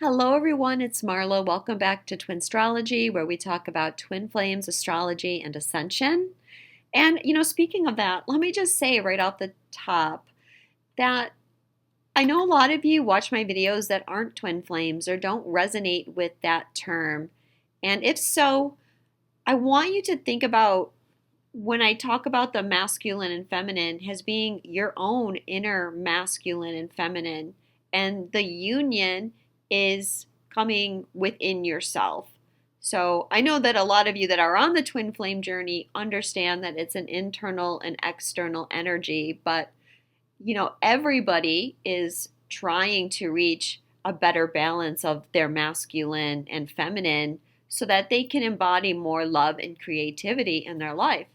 Hello, everyone. It's Marla. Welcome back to Twinstrology, where we talk about twin flames, astrology, and ascension. And, speaking of that, let me just say right off the top that I know a lot of you watch my videos that aren't twin flames or don't resonate with that term. And if so, I want you to think about when I talk about the masculine and feminine as being your own inner masculine and feminine, and the union is coming within yourself. So I know that a lot of you that are on the twin flame journey understand that it's an internal and external energy, but everybody is trying to reach a better balance of their masculine and feminine so that they can embody more love and creativity in their life.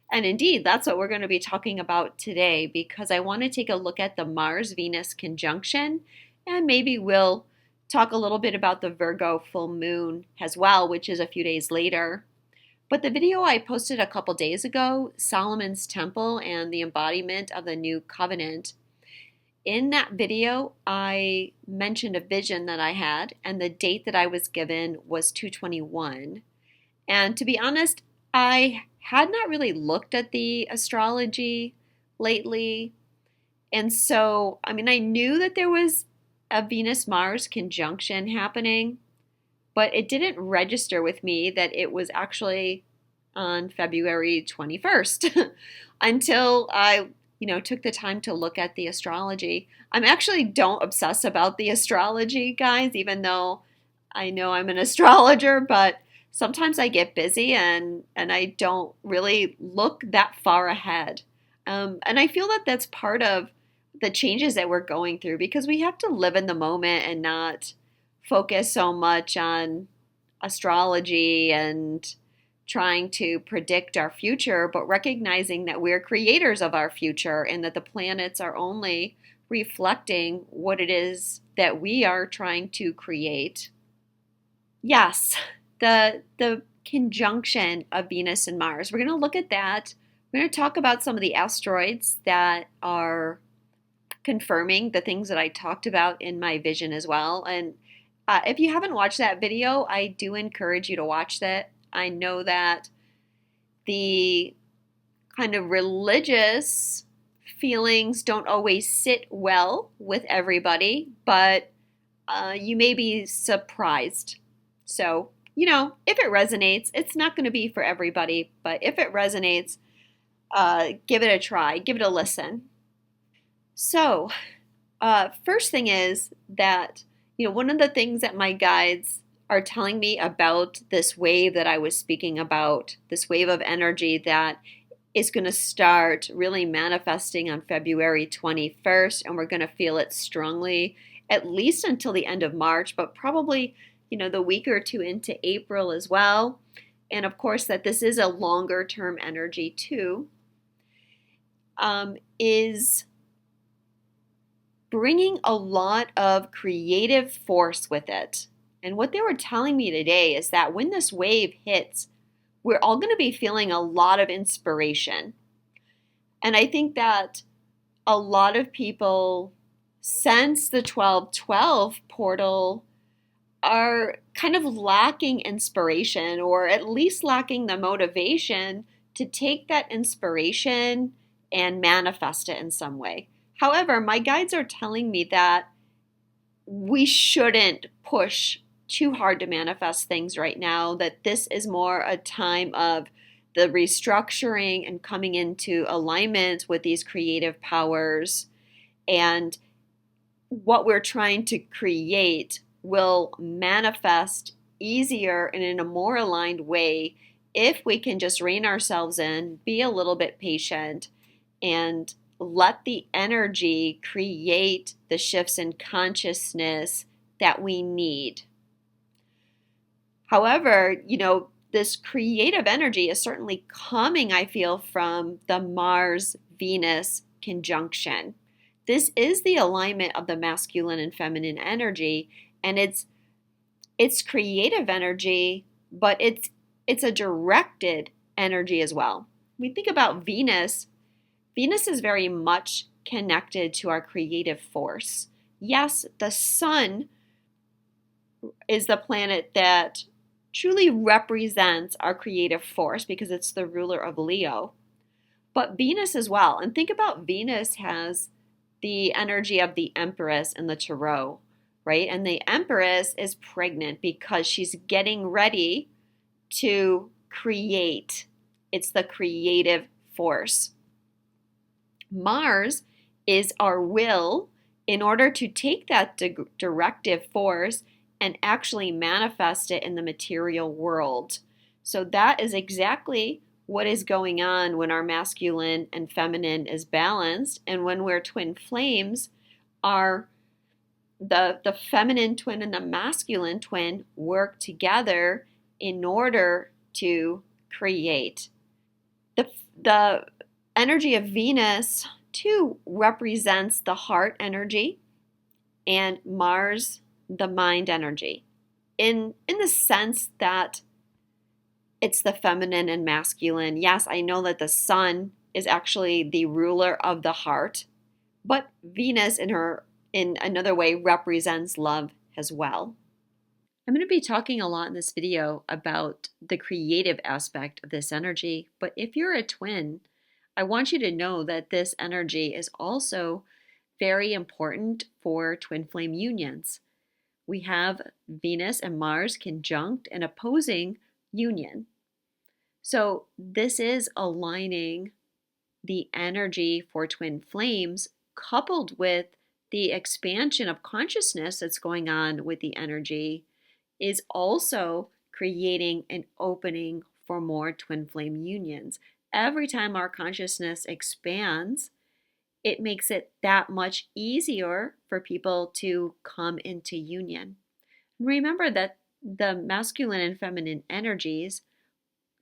And indeed, that's what we're going to be talking about today because I want to take a look at the Mars-Venus conjunction, and maybe we'll talk a little bit about the Virgo full moon as well, which is a few days later. But the video I posted a couple days ago, Solomon's Temple and the embodiment of the new covenant, in that video, I mentioned a vision that I had, and the date that I was given was 2/21. And to be honest, I had not really looked at the astrology lately. And so, I knew that there was a Venus-Mars conjunction happening, but it didn't register with me that it was actually on February 21st until I took the time to look at the astrology. I'm actually don't obsess about the astrology, guys, even though I know I'm an astrologer, but sometimes I get busy and I don't really look that far ahead. And I feel that that's part of the changes that we're going through because we have to live in the moment and not focus so much on astrology and trying to predict our future, but recognizing that we're creators of our future and that the planets are only reflecting what it is that we are trying to create. Yes, the conjunction of Venus and Mars. We're going to look at that. We're going to talk about some of the asteroids that are confirming the things that I talked about in my vision as well. And if you haven't watched that video, I do encourage you to watch that. I know that the kind of religious feelings don't always sit well with everybody, but you may be surprised. So, if it resonates, it's not going to be for everybody, but if it resonates, give it a try, give it a listen. So, first thing is that, one of the things that my guides are telling me about this wave that I was speaking about, this wave of energy that is going to start really manifesting on February 21st, and we're going to feel it strongly at least until the end of March, but probably, the week or two into April as well. And of course, that this is a longer term energy too, is bringing a lot of creative force with it. And what they were telling me today is that when this wave hits, we're all going to be feeling a lot of inspiration. And I think that a lot of people since the 12/12 portal are kind of lacking inspiration, or at least lacking the motivation to take that inspiration and manifest it in some way. However, my guides are telling me that we shouldn't push too hard to manifest things right now, that this is more a time of the restructuring and coming into alignment with these creative powers, and what we're trying to create will manifest easier and in a more aligned way if we can just rein ourselves in, be a little bit patient, and let the energy create the shifts in consciousness that we need. However, this creative energy is certainly coming, I feel, from the Mars-Venus conjunction. This is the alignment of the masculine and feminine energy, and it's creative energy, but it's a directed energy as well. When we think about Venus is very much connected to our creative force. Yes, the sun is the planet that truly represents our creative force because it's the ruler of Leo, but Venus as well. And think about Venus has the energy of the Empress in the Tarot, right? And the Empress is pregnant because she's getting ready to create. It's the creative force. Mars is our will in order to take that directive force and actually manifest it in the material world. So that is exactly what is going on when our masculine and feminine is balanced, and when we're twin flames, our the feminine twin and the masculine twin work together in order to create. The energy of Venus too represents the heart energy, and Mars the mind energy, in the sense that it's the feminine and masculine. Yes, I know that the sun is actually the ruler of the heart, but Venus in another way represents love as well. I'm going to be talking a lot in this video about the creative aspect of this energy, but if you're a twin, I want you to know that this energy is also very important for twin flame unions. We have Venus and Mars conjunct an opposing union. So this is aligning the energy for twin flames coupled with the expansion of consciousness that's going on with the energy is also creating an opening for more twin flame unions. Every time our consciousness expands, it makes it that much easier for people to come into union. Remember that the masculine and feminine energies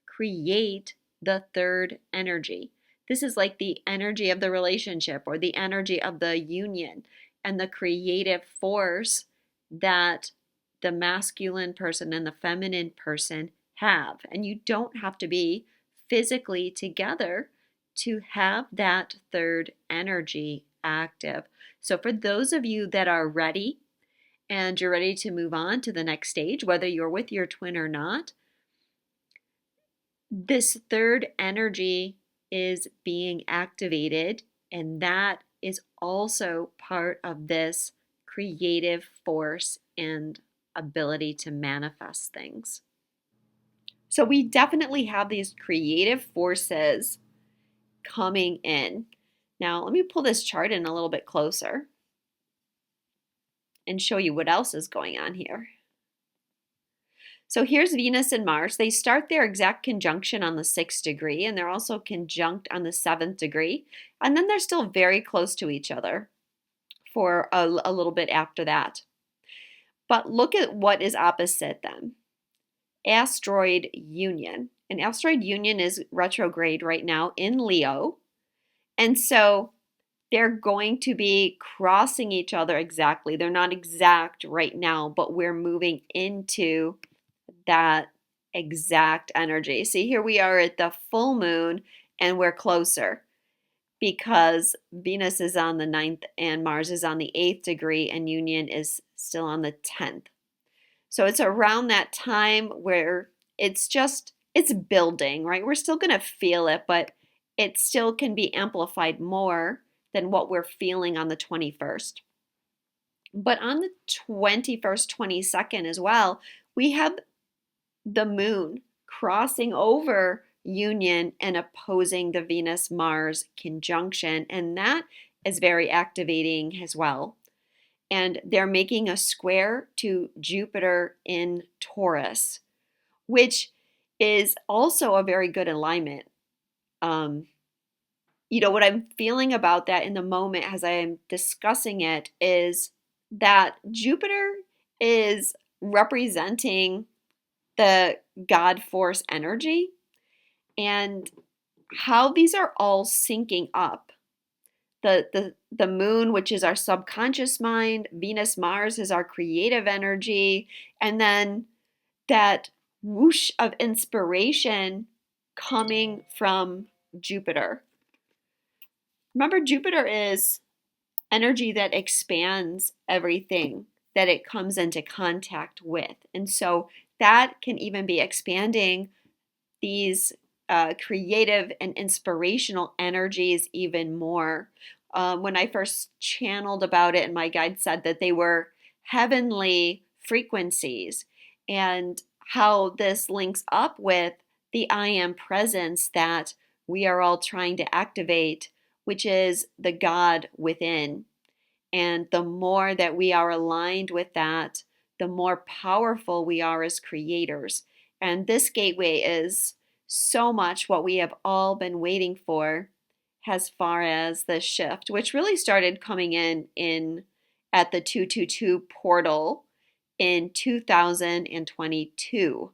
create the third energy. This is like the energy of the relationship or the energy of the union and the creative force that the masculine person and the feminine person have. And you don't have to be physically together to have that third energy active. So for those of you that are ready and you're ready to move on to the next stage, whether you're with your twin or not, this third energy is being activated, and that is also part of this creative force and ability to manifest things. So we definitely have these creative forces coming in. Now, let me pull this chart in a little bit closer and show you what else is going on here. So here's Venus and Mars. They start their exact conjunction on the 6th degree, and they're also conjunct on the 7th degree. And then they're still very close to each other for a little bit after that. But look at what is opposite them. Asteroid union. An asteroid union is retrograde right now in Leo. And so they're going to be crossing each other exactly. They're not exact right now, but we're moving into that exact energy. See, here we are at the full moon and we're closer because Venus is on the 9th and Mars is on the 8th degree and union is still on the 10th. So it's around that time where it's building, right? We're still going to feel it, but it still can be amplified more than what we're feeling on the 21st. But on the 21st, 22nd as well, we have the moon crossing over union and opposing the Venus-Mars conjunction, and that is very activating as well. And they're making a square to Jupiter in Taurus, which is also a very good alignment. What I'm feeling about that in the moment as I'm discussing it is that Jupiter is representing the God force energy and how these are all syncing up. The moon, which is our subconscious mind, Venus, Mars is our creative energy, and then that whoosh of inspiration coming from Jupiter. Remember, Jupiter is energy that expands everything that it comes into contact with. And so that can even be expanding these creative and inspirational energies even more. When I first channeled about it, and my guide said that they were heavenly frequencies, and how this links up with the I am presence that we are all trying to activate, which is the God within. And the more that we are aligned with that, the more powerful we are as creators. And this gateway is so much what we have all been waiting for as far as the shift, which really started coming in at the 222 portal in 2022.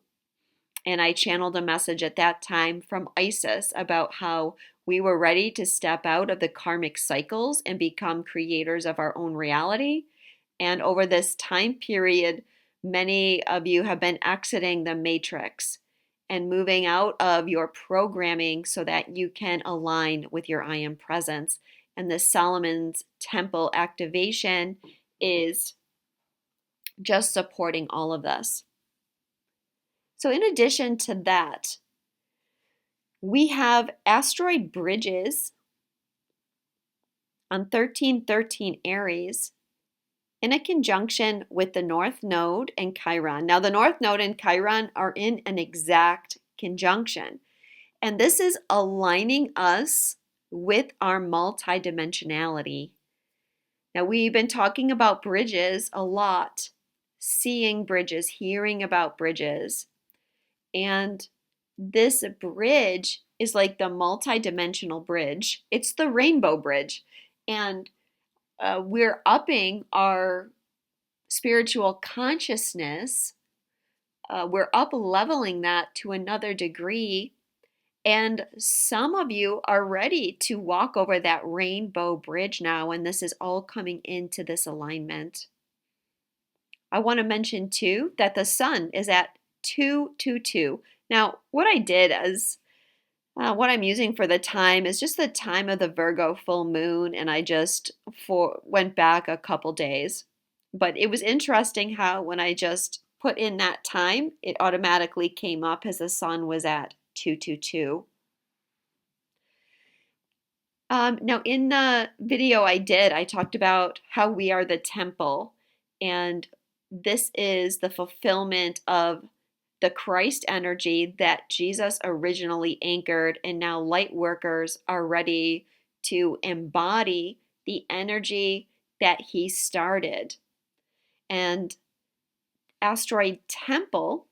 And I channeled a message at that time from Isis about how we were ready to step out of the karmic cycles and become creators of our own reality. And over this time period, many of you have been exiting the matrix and moving out of your programming so that you can align with your I am presence. And the Solomon's Temple activation is just supporting all of this. So, in addition to that, we have asteroid bridges on 1313 Aries in a conjunction with the North Node and Chiron. Now, the North Node and Chiron are in an exact conjunction, and this is aligning us with our multidimensionality. Now, we've been talking about bridges a lot, seeing bridges, hearing about bridges. And this bridge is like the multi-dimensional bridge. It's the rainbow bridge. And we're upping our spiritual consciousness. We're up leveling that to another degree. And some of you are ready to walk over that rainbow bridge now. And this is all coming into this alignment. I want to mention too that the sun is at 222. Now, what I did is what I'm using for the time is just the time of the Virgo full moon, and I just went back a couple days. But it was interesting how when I just put in that time, it automatically came up as the sun was at 222. Now, in the video I talked about how we are the temple, and this is the fulfillment of the Christ energy that Jesus originally anchored, and now light workers are ready to embody the energy that he started. And asteroid Temple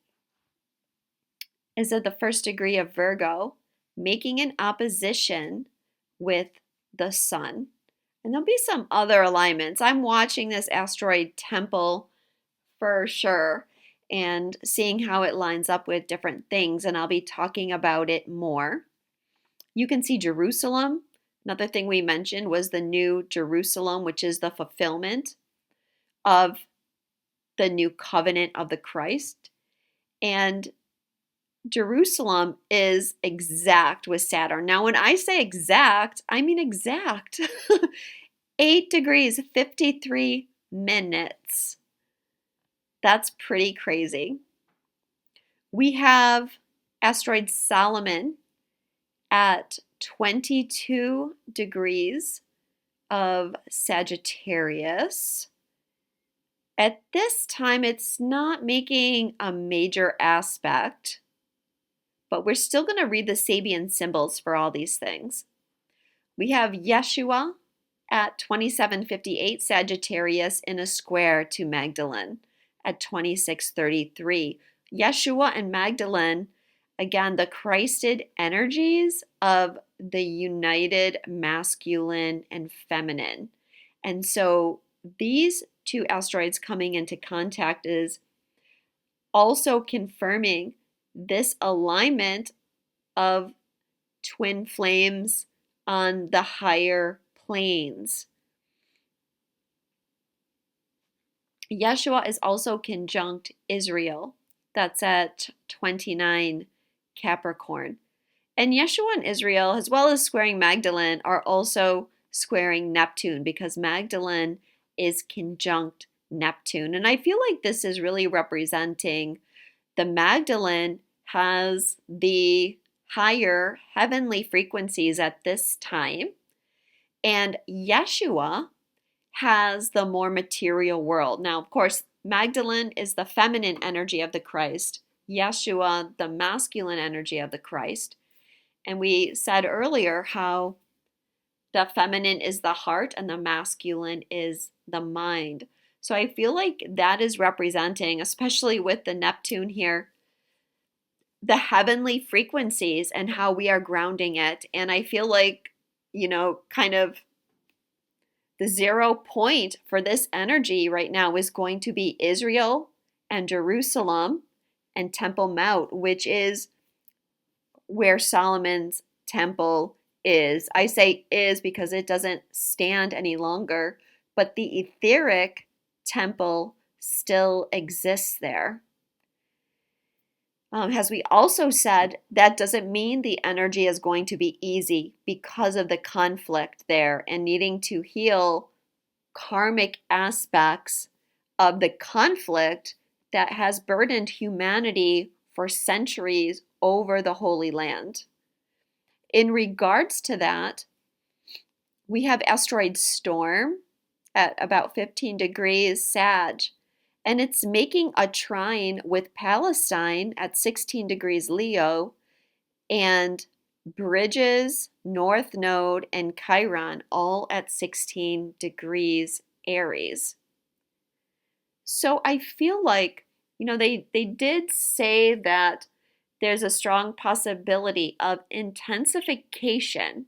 is at the first degree of Virgo, making an opposition with the sun. And there'll be some other alignments. I'm watching this asteroid Temple for sure and seeing how it lines up with different things, and I'll be talking about it more. You can see Jerusalem. Another thing we mentioned was the new Jerusalem, which is the fulfillment of the new covenant of the Christ. And Jerusalem is exact with Saturn. Now, when I say exact, I mean exact. 8 degrees, 53 minutes. That's pretty crazy. We have asteroid Solomon at 22 degrees of Sagittarius. At this time, it's not making a major aspect, but we're still going to read the Sabian symbols for all these things. We have Yeshua at 2758 Sagittarius in a square to Magdalene at 2633. Yeshua and Magdalene, again, the Christed energies of the united masculine and feminine. And so these two asteroids coming into contact is also confirming this alignment of twin flames on the higher planes. Yeshua is also conjunct Israel. That's at 29 Capricorn. And Yeshua and Israel, as well as squaring Magdalene, are also squaring Neptune because Magdalene is conjunct Neptune. And I feel like this is really representing the Magdalene has the higher heavenly frequencies at this time, and Yeshua has the more material world. Now, of course, Magdalene is the feminine energy of the Christ, Yeshua, the masculine energy of the Christ. And we said earlier how the feminine is the heart and the masculine is the mind. So I feel like that is representing, especially with the Neptune here, the heavenly frequencies and how we are grounding it. And I feel like, kind of the 0 point for this energy right now is going to be Israel and Jerusalem and Temple Mount, which is where Solomon's temple is. I say is because it doesn't stand any longer, but the etheric temple still exists there. As we also said, that doesn't mean the energy is going to be easy because of the conflict there and needing to heal karmic aspects of the conflict that has burdened humanity for centuries over the Holy Land. In regards to that, we have asteroid storm at about 15 degrees Sag, and it's making a trine with Palestine at 16 degrees Leo, and Bridges, North Node, and Chiron all at 16 degrees Aries. So I feel like, they did say that there's a strong possibility of intensification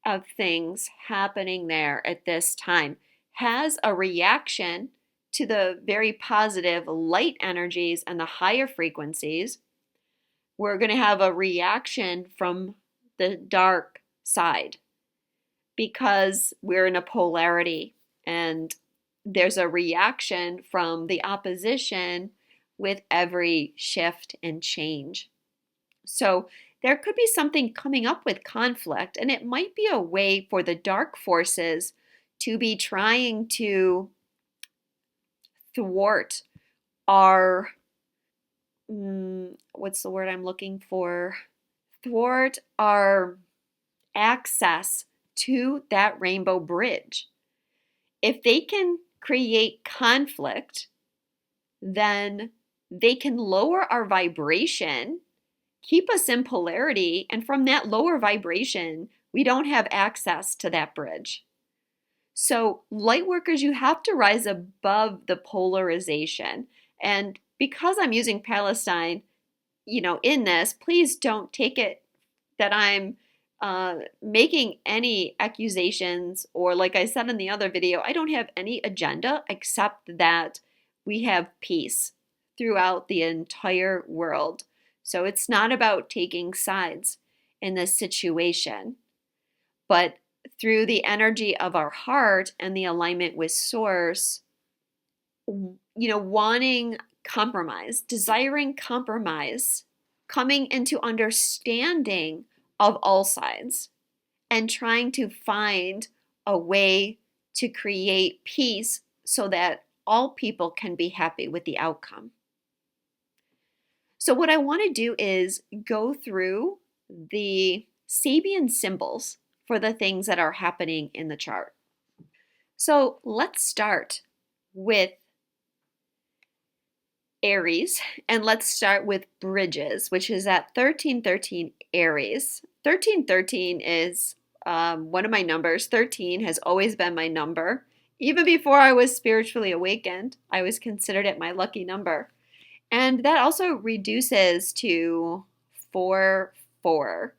of things happening there at this time, has a reaction to the very positive light energies and the higher frequencies. We're going to have a reaction from the dark side because we're in a polarity, and there's a reaction from the opposition with every shift and change. So there could be something coming up with conflict, and it might be a way for the dark forces to be trying to thwart our, what's the word I'm looking for? Thwart our access to that rainbow bridge. If they can create conflict, then they can lower our vibration, keep us in polarity, and from that lower vibration, we don't have access to that bridge. So, light workers, you have to rise above the polarization. And because I'm using Palestine, in this, please don't take it that I'm making any accusations, or like I said in the other video, I don't have any agenda except that we have peace throughout the entire world. So it's not about taking sides in this situation, but through the energy of our heart and the alignment with source, wanting compromise, desiring compromise, coming into understanding of all sides, and trying to find a way to create peace so that all people can be happy with the outcome. So what I want to do is go through the Sabian symbols for the things that are happening in the chart. So let's start with Aries, and let's start with Bridges, which is at 1313 Aries. 1313 is one of my numbers. 13 has always been my number. Even before I was spiritually awakened, I was considered it my lucky number. And that also reduces to 4-4,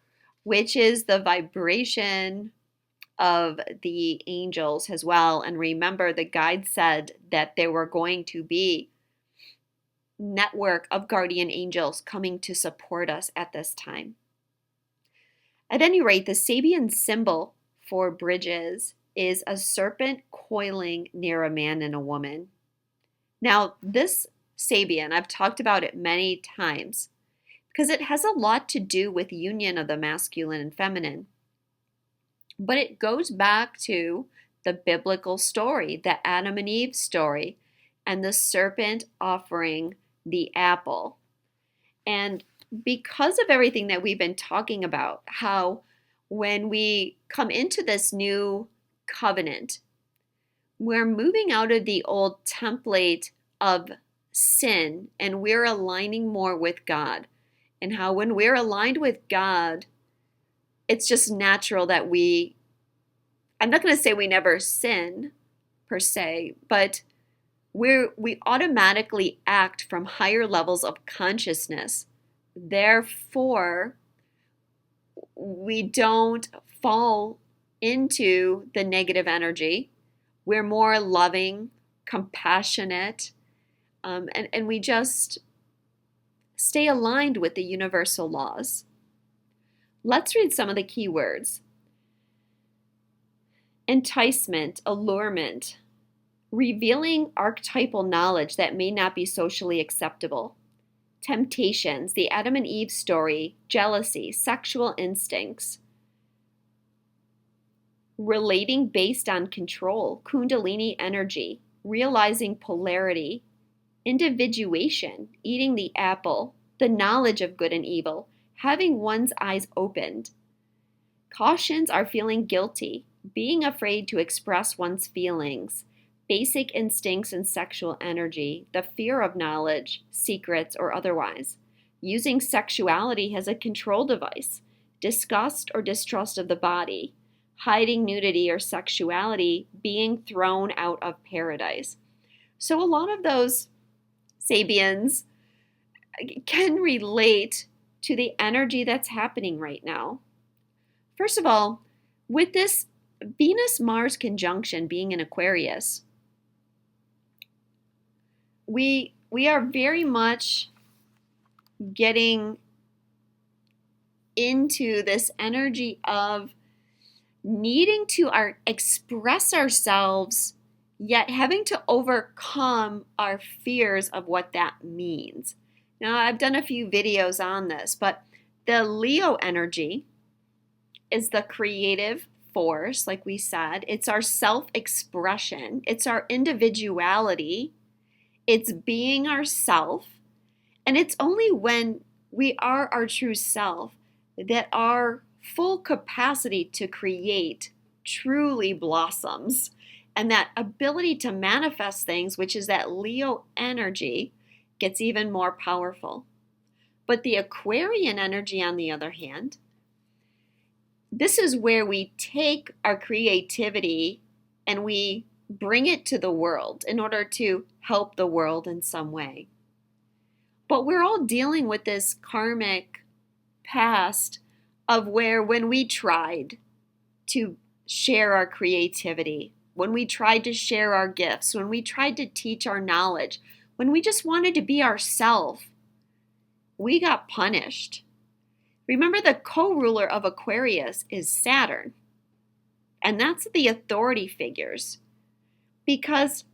which is the vibration of the angels as well. And remember, the guide said that there were going to be network of guardian angels coming to support us at this time. At any rate, the Sabian symbol for Bridges is a serpent coiling near a man and a woman. Now, this Sabian, I've talked about it many times because it has a lot to do with union of the masculine and feminine. But it goes back to the biblical story, the Adam and Eve story, and the serpent offering the apple. And because of everything that we've been talking about, how when we come into this new covenant, we're moving out of the old template of sin and we're aligning more with God. And how when we're aligned with God, it's just natural that I'm not going to say we never sin per se, but we automatically act from higher levels of consciousness. Therefore, we don't fall into the negative energy. We're more loving, compassionate, and we just stay aligned with the universal laws. Let's read some of the key words. Enticement, allurement, revealing archetypal knowledge that may not be socially acceptable. Temptations, the Adam and Eve story, jealousy, sexual instincts. Relating based on control, Kundalini energy, realizing polarity, individuation, eating the apple, the knowledge of good and evil, having one's eyes opened. Cautions are feeling guilty, being afraid to express one's feelings, basic instincts and sexual energy, the fear of knowledge, secrets, or otherwise, using sexuality as a control device, disgust or distrust of the body, hiding nudity or sexuality, being thrown out of paradise. So a lot of those Sabians can relate to the energy that's happening right now. First of all, with this Venus-Mars conjunction being in Aquarius, we are very much getting into this energy of needing to express ourselves, yet having to overcome our fears of what that means. Now, I've done a few videos on this, but the Leo energy is the creative force, like we said. It's our self-expression. It's our individuality. It's being ourself. And it's only when we are our true self that our full capacity to create truly blossoms. And that ability to manifest things, which is that Leo energy, gets even more powerful. But the Aquarian energy, on the other hand, this is where we take our creativity and we bring it to the world in order to help the world in some way. But we're all dealing with this karmic past of where when we tried to share our creativity, when we tried to share our gifts, when we tried to teach our knowledge, when we just wanted to be ourselves, we got punished. Remember, the co-ruler of Aquarius is Saturn, and that's the authority figures. Because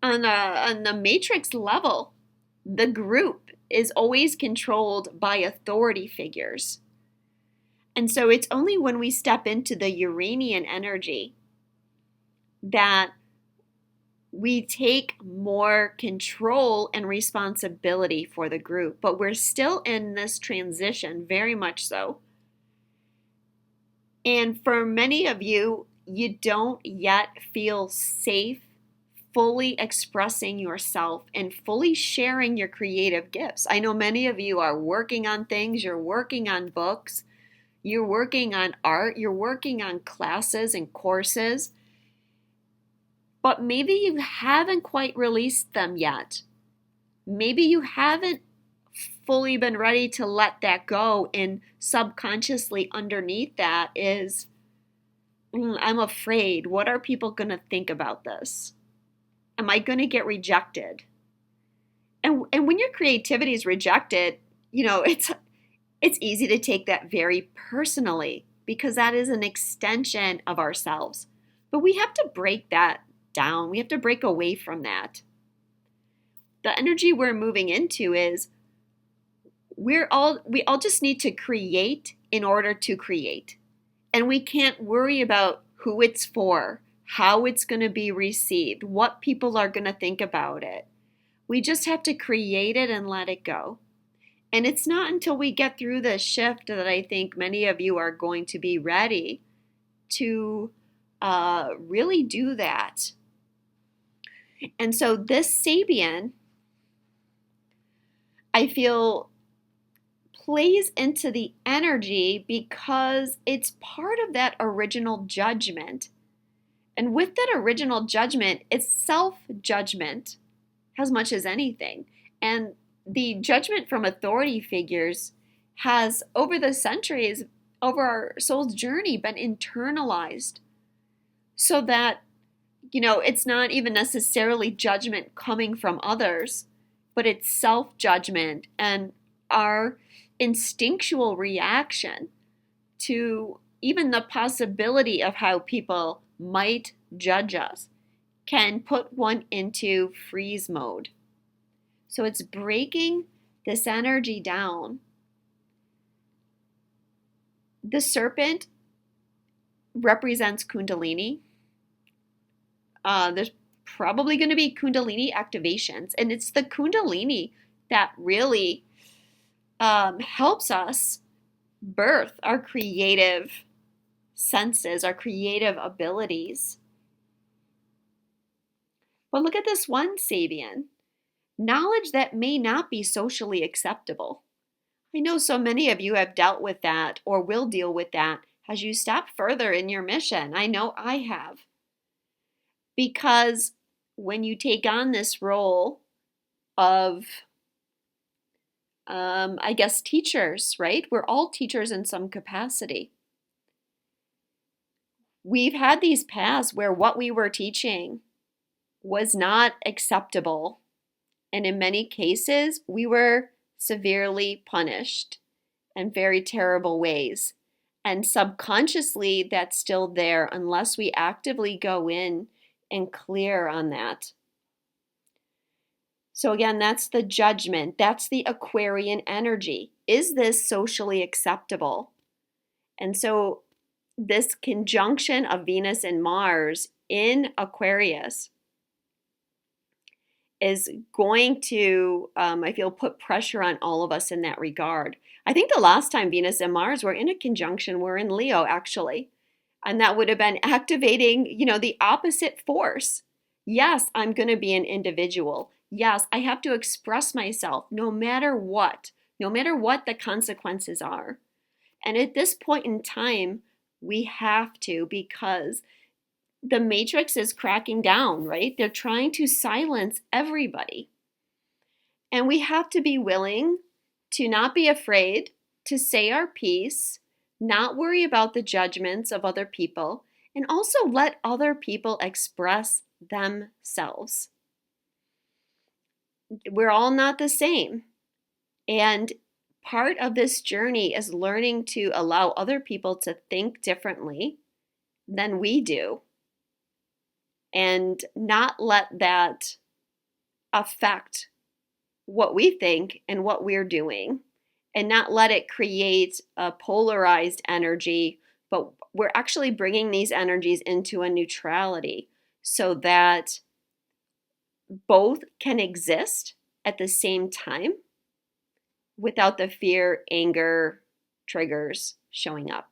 on the matrix level, the group is always controlled by authority figures. And so it's only when we step into the Uranian energy that we take more control and responsibility for the group. But we're still in this transition, very much so. And for many of you, you don't yet feel safe fully expressing yourself and fully sharing your creative gifts. I know many of you are working on things, you're working on books, you're working on art, you're working on classes and courses, but maybe you haven't quite released them yet. Maybe you haven't fully been ready to let that go, and subconsciously underneath that is, I'm afraid. What are people going to think about this? Am I going to get rejected? And when your creativity is rejected, it's easy to take that very personally because that is an extension of ourselves. But we have to break that down. We have to break away from that. The energy we're moving into is we all just need to create in order to create. And we can't worry about who it's for, how it's going to be received, what people are going to think about it. We just have to create it and let it go. And it's not until we get through this shift that I think many of you are going to be ready to really do that. And so this Sabian, I feel, plays into the energy because it's part of that original judgment. And with that original judgment, it's self-judgment as much as anything. And the judgment from authority figures has, over the centuries, over our soul's journey, been internalized so that, it's not even necessarily judgment coming from others, but it's self-judgment and our instinctual reaction to even the possibility of how people might judge us can put one into freeze mode. So it's breaking this energy down. The serpent represents Kundalini. There's probably going to be Kundalini activations, and it's the Kundalini that really helps us birth our creative senses, our creative abilities. But look at this one Sabian. Knowledge that may not be socially acceptable. I know so many of you have dealt with that or will deal with that as you step further in your mission. I know I have. Because when you take on this role of, teachers, right? We're all teachers in some capacity. We've had these paths where what we were teaching was not acceptable. And in many cases, we were severely punished in very terrible ways. And subconsciously, that's still there unless we actively go in and clear on that. So again, that's the judgment. That's the Aquarian energy. Is this socially acceptable? And so this conjunction of Venus and Mars in Aquarius is going to, I feel, put pressure on all of us in that regard. I think the last time Venus and Mars were in a conjunction were in Leo, actually. And that would have been activating, the opposite force. Yes, I'm going to be an individual. Yes, I have to express myself no matter what the consequences are. And at this point in time, we have to, because the matrix is cracking down, right? They're trying to silence everybody. And we have to be willing to not be afraid to say our piece, not worry about the judgments of other people, and also let other people express themselves. We're all not the same. And part of this journey is learning to allow other people to think differently than we do and not let that affect what we think and what we're doing, and not let it create a polarized energy, but we're actually bringing these energies into a neutrality so that both can exist at the same time without the fear, anger, triggers showing up.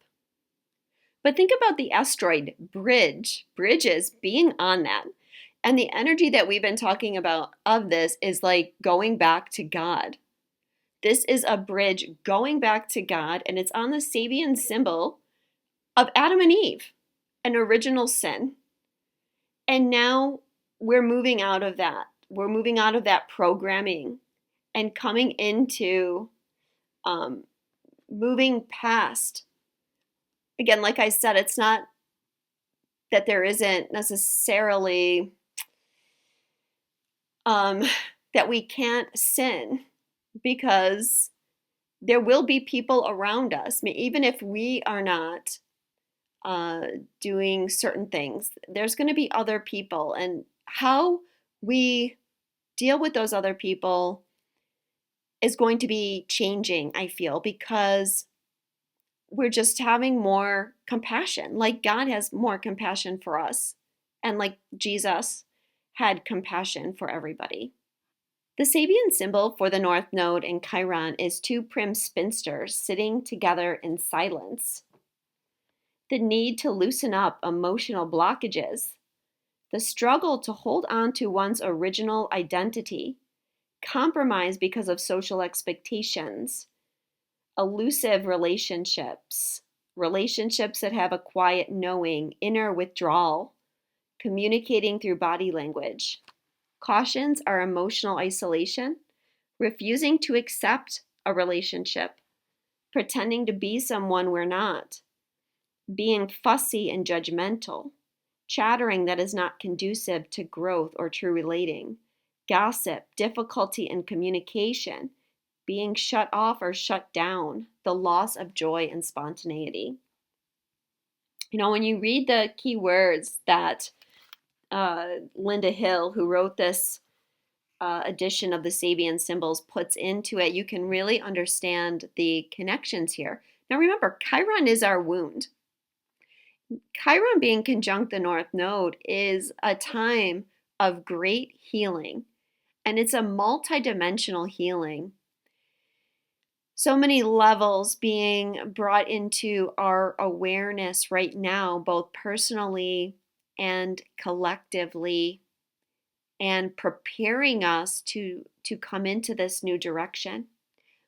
But think about the asteroid bridges being on that. And the energy that we've been talking about of this is like going back to God. This is a bridge going back to God, and it's on the Sabian symbol of Adam and Eve, an original sin. And now we're moving out of that. We're moving out of that programming and coming into moving past. Again, like I said, it's not that there isn't necessarily that we can't sin, because there will be people around us, even if we are not doing certain things. There's going to be other people, and how we deal with those other people is going to be changing, I feel, because we're just having more compassion, like God has more compassion for us and like Jesus, had compassion for everybody. The Sabian symbol for the North Node in Chiron is two prim spinsters sitting together in silence. The need to loosen up emotional blockages, the struggle to hold on to one's original identity, compromise because of social expectations, elusive relationships, relationships that have a quiet knowing, inner withdrawal, communicating through body language. Cautions are emotional isolation, refusing to accept a relationship, pretending to be someone we're not, being fussy and judgmental, chattering that is not conducive to growth or true relating, gossip, difficulty in communication, being shut off or shut down, the loss of joy and spontaneity. When you read the key words that Linda Hill, who wrote this edition of the Sabian symbols, puts into it, you can really understand the connections here. Now remember, Chiron is our wound. Chiron being conjunct the North Node is a time of great healing, and it's a multidimensional healing. So many levels being brought into our awareness right now, both personally and collectively, and preparing us to come into this new direction.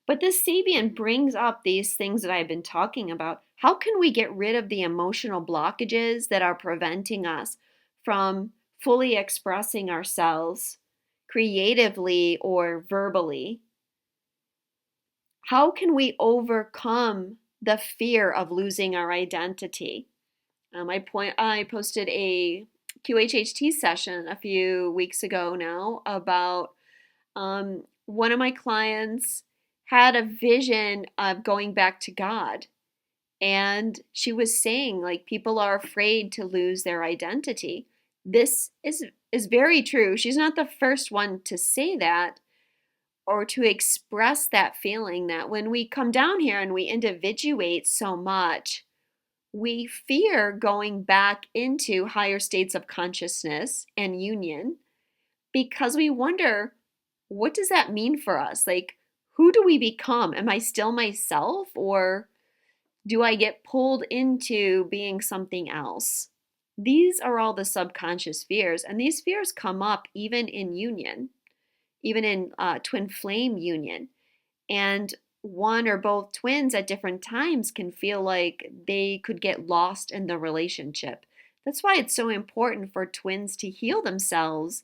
But this Sabian brings up these things that I've been talking about. How can we get rid of the emotional blockages that are preventing us from fully expressing ourselves creatively or verbally? How can we overcome the fear of losing our identity? I posted a QHHT session a few weeks ago now about one of my clients had a vision of going back to God. And she was saying, like, people are afraid to lose their identity. This is very true. She's not the first one to say that or to express that feeling that when we come down here and we individuate so much, we fear going back into higher states of consciousness and union because we wonder, what does that mean for us? Like, who do we become? Am I still myself, or do I get pulled into being something else? These are all the subconscious fears, and these fears come up even in union, even in twin flame union. And one or both twins at different times can feel like they could get lost in the relationship. That's why it's so important for twins to heal themselves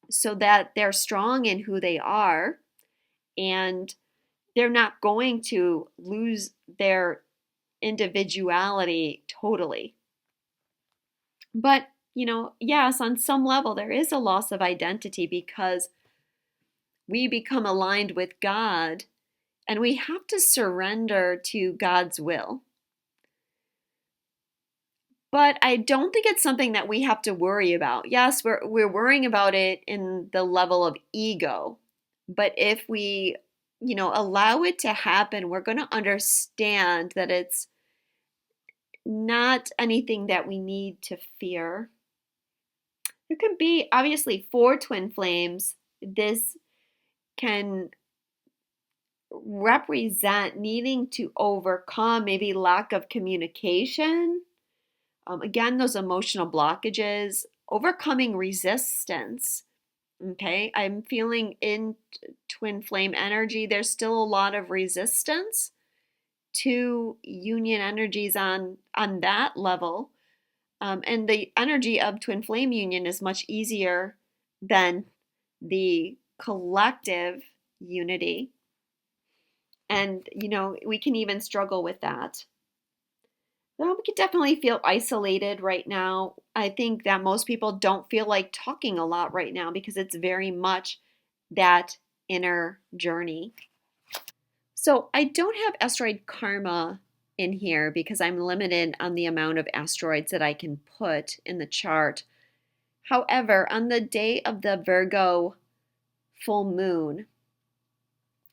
so that they're strong in who they are and they're not going to lose their individuality totally. But, yes, on some level, there is a loss of identity because we become aligned with God and we have to surrender to God's will. But I don't think it's something that we have to worry about. Yes, we're worrying about it in the level of ego. But if we, allow it to happen, we're going to understand that it's not anything that we need to fear. There can be, obviously, for twin flames, this can represent needing to overcome maybe lack of communication. Again, those emotional blockages, overcoming resistance. Okay, I'm feeling in twin flame energy, there's still a lot of resistance to union energies on that level. And the energy of twin flame union is much easier than the collective unity. And, we can even struggle with that. Well, we could definitely feel isolated right now. I think that most people don't feel like talking a lot right now because it's very much that inner journey. So I don't have asteroid karma in here because I'm limited on the amount of asteroids that I can put in the chart. However, on the day of the Virgo full moon,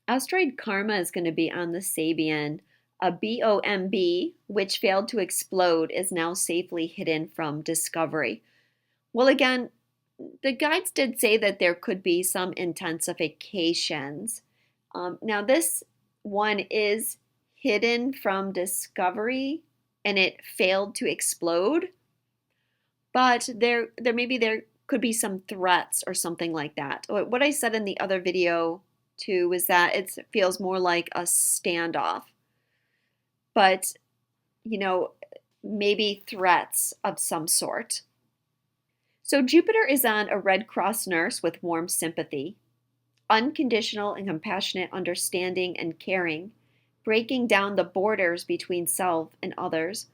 asteroid karma is going to be on the Sabian. A BOMB, which failed to explode, is now safely hidden from discovery. Well, again, the guides did say that there could be some intensifications. Now, this one is hidden from discovery and it failed to explode, but there could be some threats or something like that. What I said in the other video too was that it feels more like a standoff, but you know, maybe threats of some sort. So Jupiter is on a Red Cross nurse with warm sympathy, unconditional and compassionate understanding and caring, breaking down the borders between self and others,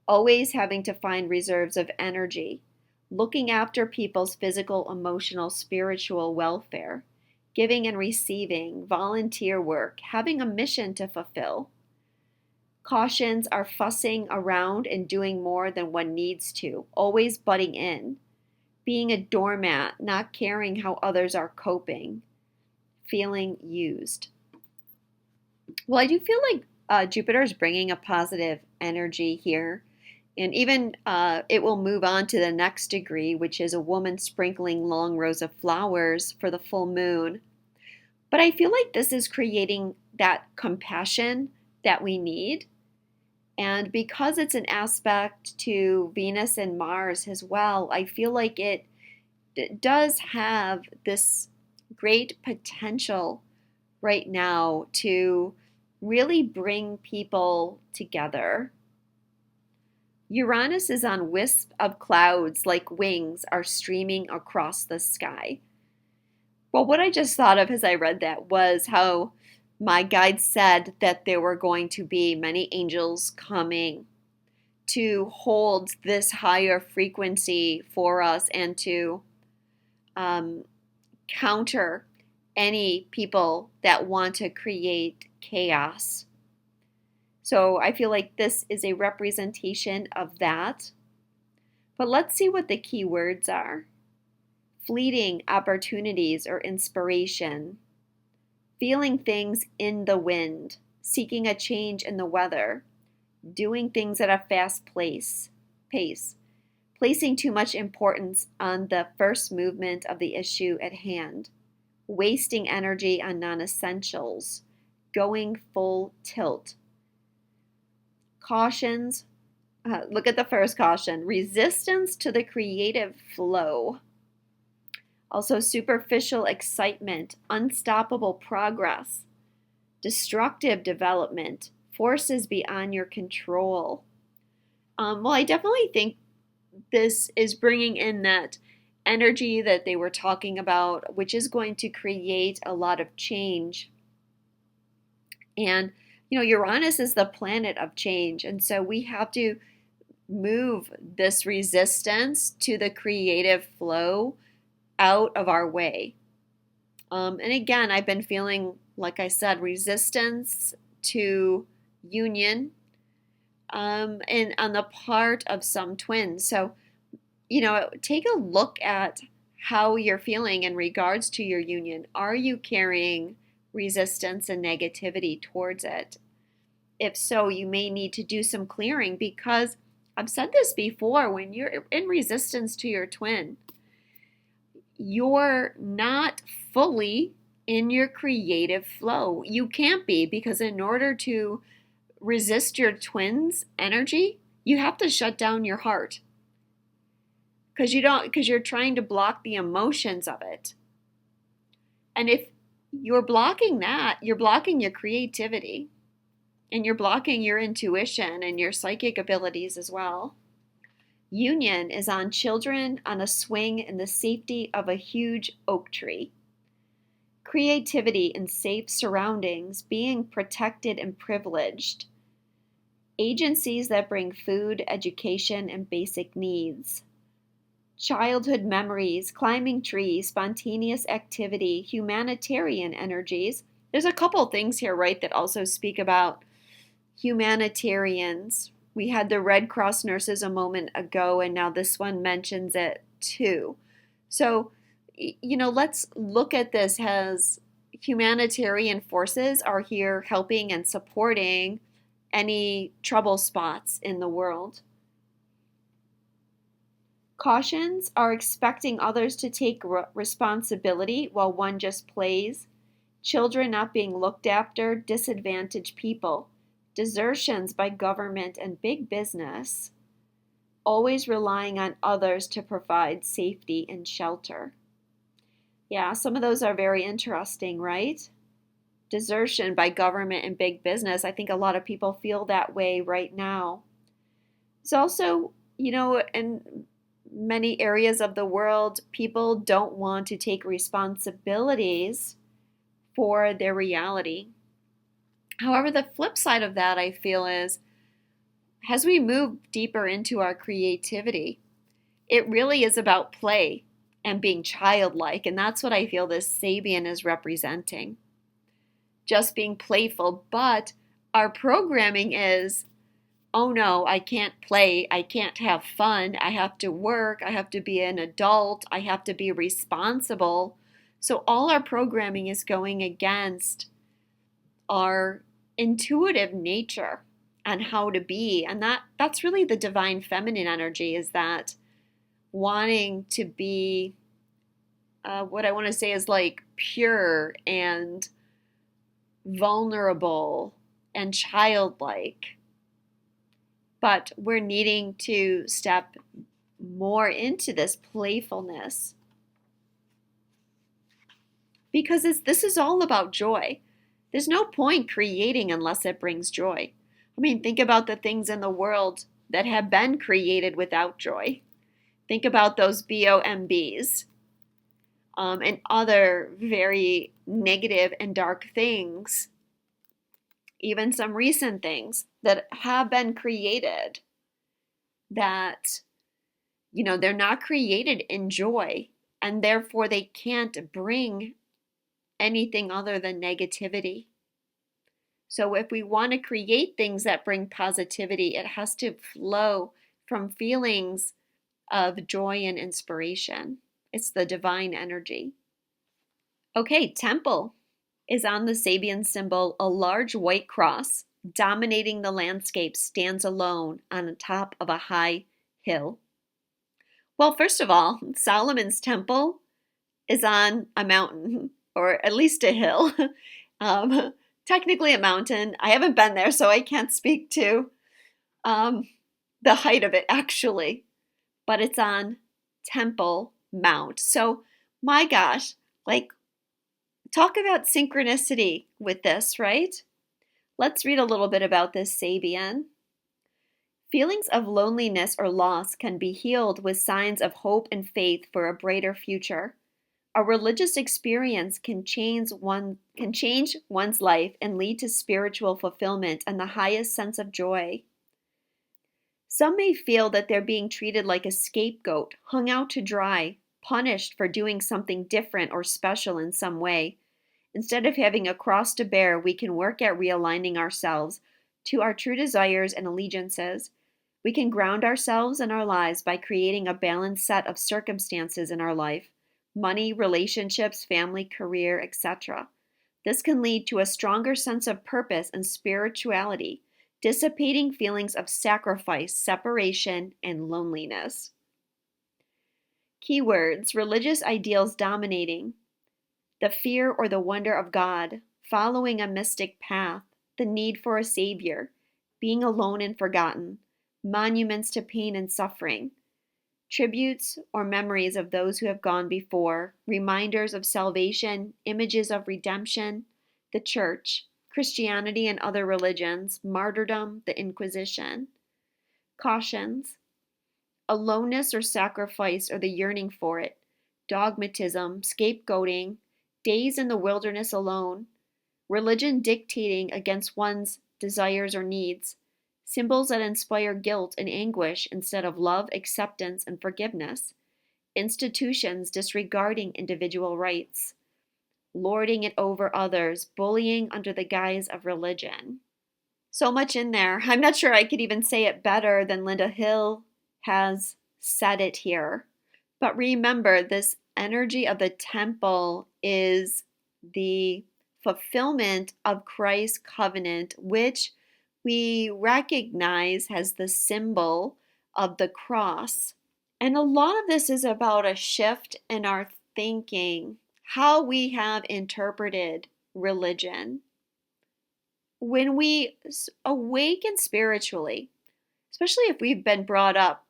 always having to find reserves of energy, looking after people's physical, emotional, spiritual welfare, giving and receiving, volunteer work, having a mission to fulfill. Cautions are fussing around and doing more than one needs to, always butting in, being a doormat, not caring how others are coping, feeling used. Well, I do feel like Jupiter is bringing a positive energy here. And even it will move on to the next degree, which is a woman sprinkling long rows of flowers for the full moon. But I feel like this is creating that compassion that we need. And because it's an aspect to Venus and Mars as well, I feel like it does have this great potential right now to really bring people together. Uranus is on wisp of clouds like wings are streaming across the sky. Well, what I just thought of as I read that was how my guide said that there were going to be many angels coming to hold this higher frequency for us and to counter any people that want to create chaos. So I feel like this is a representation of that. But let's see what the key words are. Fleeting opportunities or inspiration, feeling things in the wind, seeking a change in the weather, doing things at a fast pace, placing too much importance on the first movement of the issue at hand, wasting energy on non-essentials, going full tilt. Cautions, look at the first caution, resistance to the creative flow. Also superficial excitement, unstoppable progress, destructive development, forces beyond your control. Well, I definitely think this is bringing in that energy that they were talking about, which is going to create a lot of change. And, Uranus is the planet of change. And so we have to move this resistance to the creative flow out of our way. And again, I've been feeling, like I said, resistance to union and on the part of some twins. So, take a look at how you're feeling in regards to your union. Are you carrying resistance and negativity towards it? If so, you may need to do some clearing because I've said this before, when you're in resistance to your twin, you're not fully in your creative flow. You can't be, because in order to resist your twin's energy, you have to shut down your heart. Because you're trying to block the emotions of it. And if you're blocking that, you're blocking your creativity and you're blocking your intuition and your psychic abilities as well. Union is on children on a swing in the safety of a huge oak tree. Creativity in safe surroundings, being protected and privileged. Agencies that bring food, education, and basic needs. Childhood memories, climbing trees, spontaneous activity, humanitarian energies. There's a couple things here, right, that also speak about humanitarians. We had the Red Cross nurses a moment ago, and now this one mentions it too. So, let's look at this as humanitarian forces are here helping and supporting any trouble spots in the world. Cautions are expecting others to take responsibility while one just plays, children not being looked after, disadvantaged people, desertions by government and big business, always relying on others to provide safety and shelter. Yeah, some of those are very interesting, right? Desertion by government and big business. I think a lot of people feel that way right now. It's also, in many areas of the world, people don't want to take responsibilities for their reality. However, the flip side of that, I feel, is as we move deeper into our creativity, it really is about play and being childlike. And that's what I feel this Sabian is representing. Just being playful. But our programming is, oh no, I can't play. I can't have fun. I have to work. I have to be an adult. I have to be responsible. So all our programming is going against our intuitive nature and how to be. And that's really the divine feminine energy, is that wanting to be what I want to say is like pure and vulnerable and childlike. But we're needing to step more into this playfulness because this is all about joy. There's no point creating unless it brings joy. I mean, think about the things in the world that have been created without joy. Think about those BOMBs and other very negative and dark things, even some recent things that have been created that, they're not created in joy, and therefore they can't bring anything other than negativity. So if we want to create things that bring positivity, it has to flow from feelings of joy and inspiration. It's the divine energy. Okay, temple is on the Sabian symbol. A large white cross dominating the landscape stands alone on the top of a high hill. Well, first of all, Solomon's temple is on a mountain, or at least a hill. Technically a mountain. I haven't been there, so I can't speak to the height of it, actually. But it's on Temple Mount. So, my gosh, talk about synchronicity with this, right? Let's read a little bit about this Sabian. Feelings of loneliness or loss can be healed with signs of hope and faith for a brighter future. A religious experience can change one's life and lead to spiritual fulfillment and the highest sense of joy. Some may feel that they're being treated like a scapegoat, hung out to dry, punished for doing something different or special in some way. Instead of having a cross to bear, we can work at realigning ourselves to our true desires and allegiances. We can ground ourselves and our lives by creating a balanced set of circumstances in our life: money, relationships, family, career, etc. This can lead to a stronger sense of purpose and spirituality, dissipating feelings of sacrifice, separation, and loneliness. Keywords: religious ideals dominating, the fear or the wonder of God, following a mystic path, the need for a savior, being alone and forgotten, monuments to pain and suffering, tributes or memories of those who have gone before, reminders of salvation, images of redemption, the church, Christianity and other religions, martyrdom, the Inquisition. Cautions: aloneness or sacrifice or the yearning for it, dogmatism, scapegoating, days in the wilderness alone, religion dictating against one's desires or needs, symbols that inspire guilt and anguish instead of love, acceptance, and forgiveness, institutions disregarding individual rights, lording it over others, bullying under the guise of religion. So much in there. I'm not sure I could even say it better than Linda Hill has said it here. But remember, this energy of the temple is the fulfillment of Christ's covenant, which we recognize as the symbol of the cross And a lot of this is about a shift in our thinking, how we have interpreted religion. When we awaken spiritually, especially if we've been brought up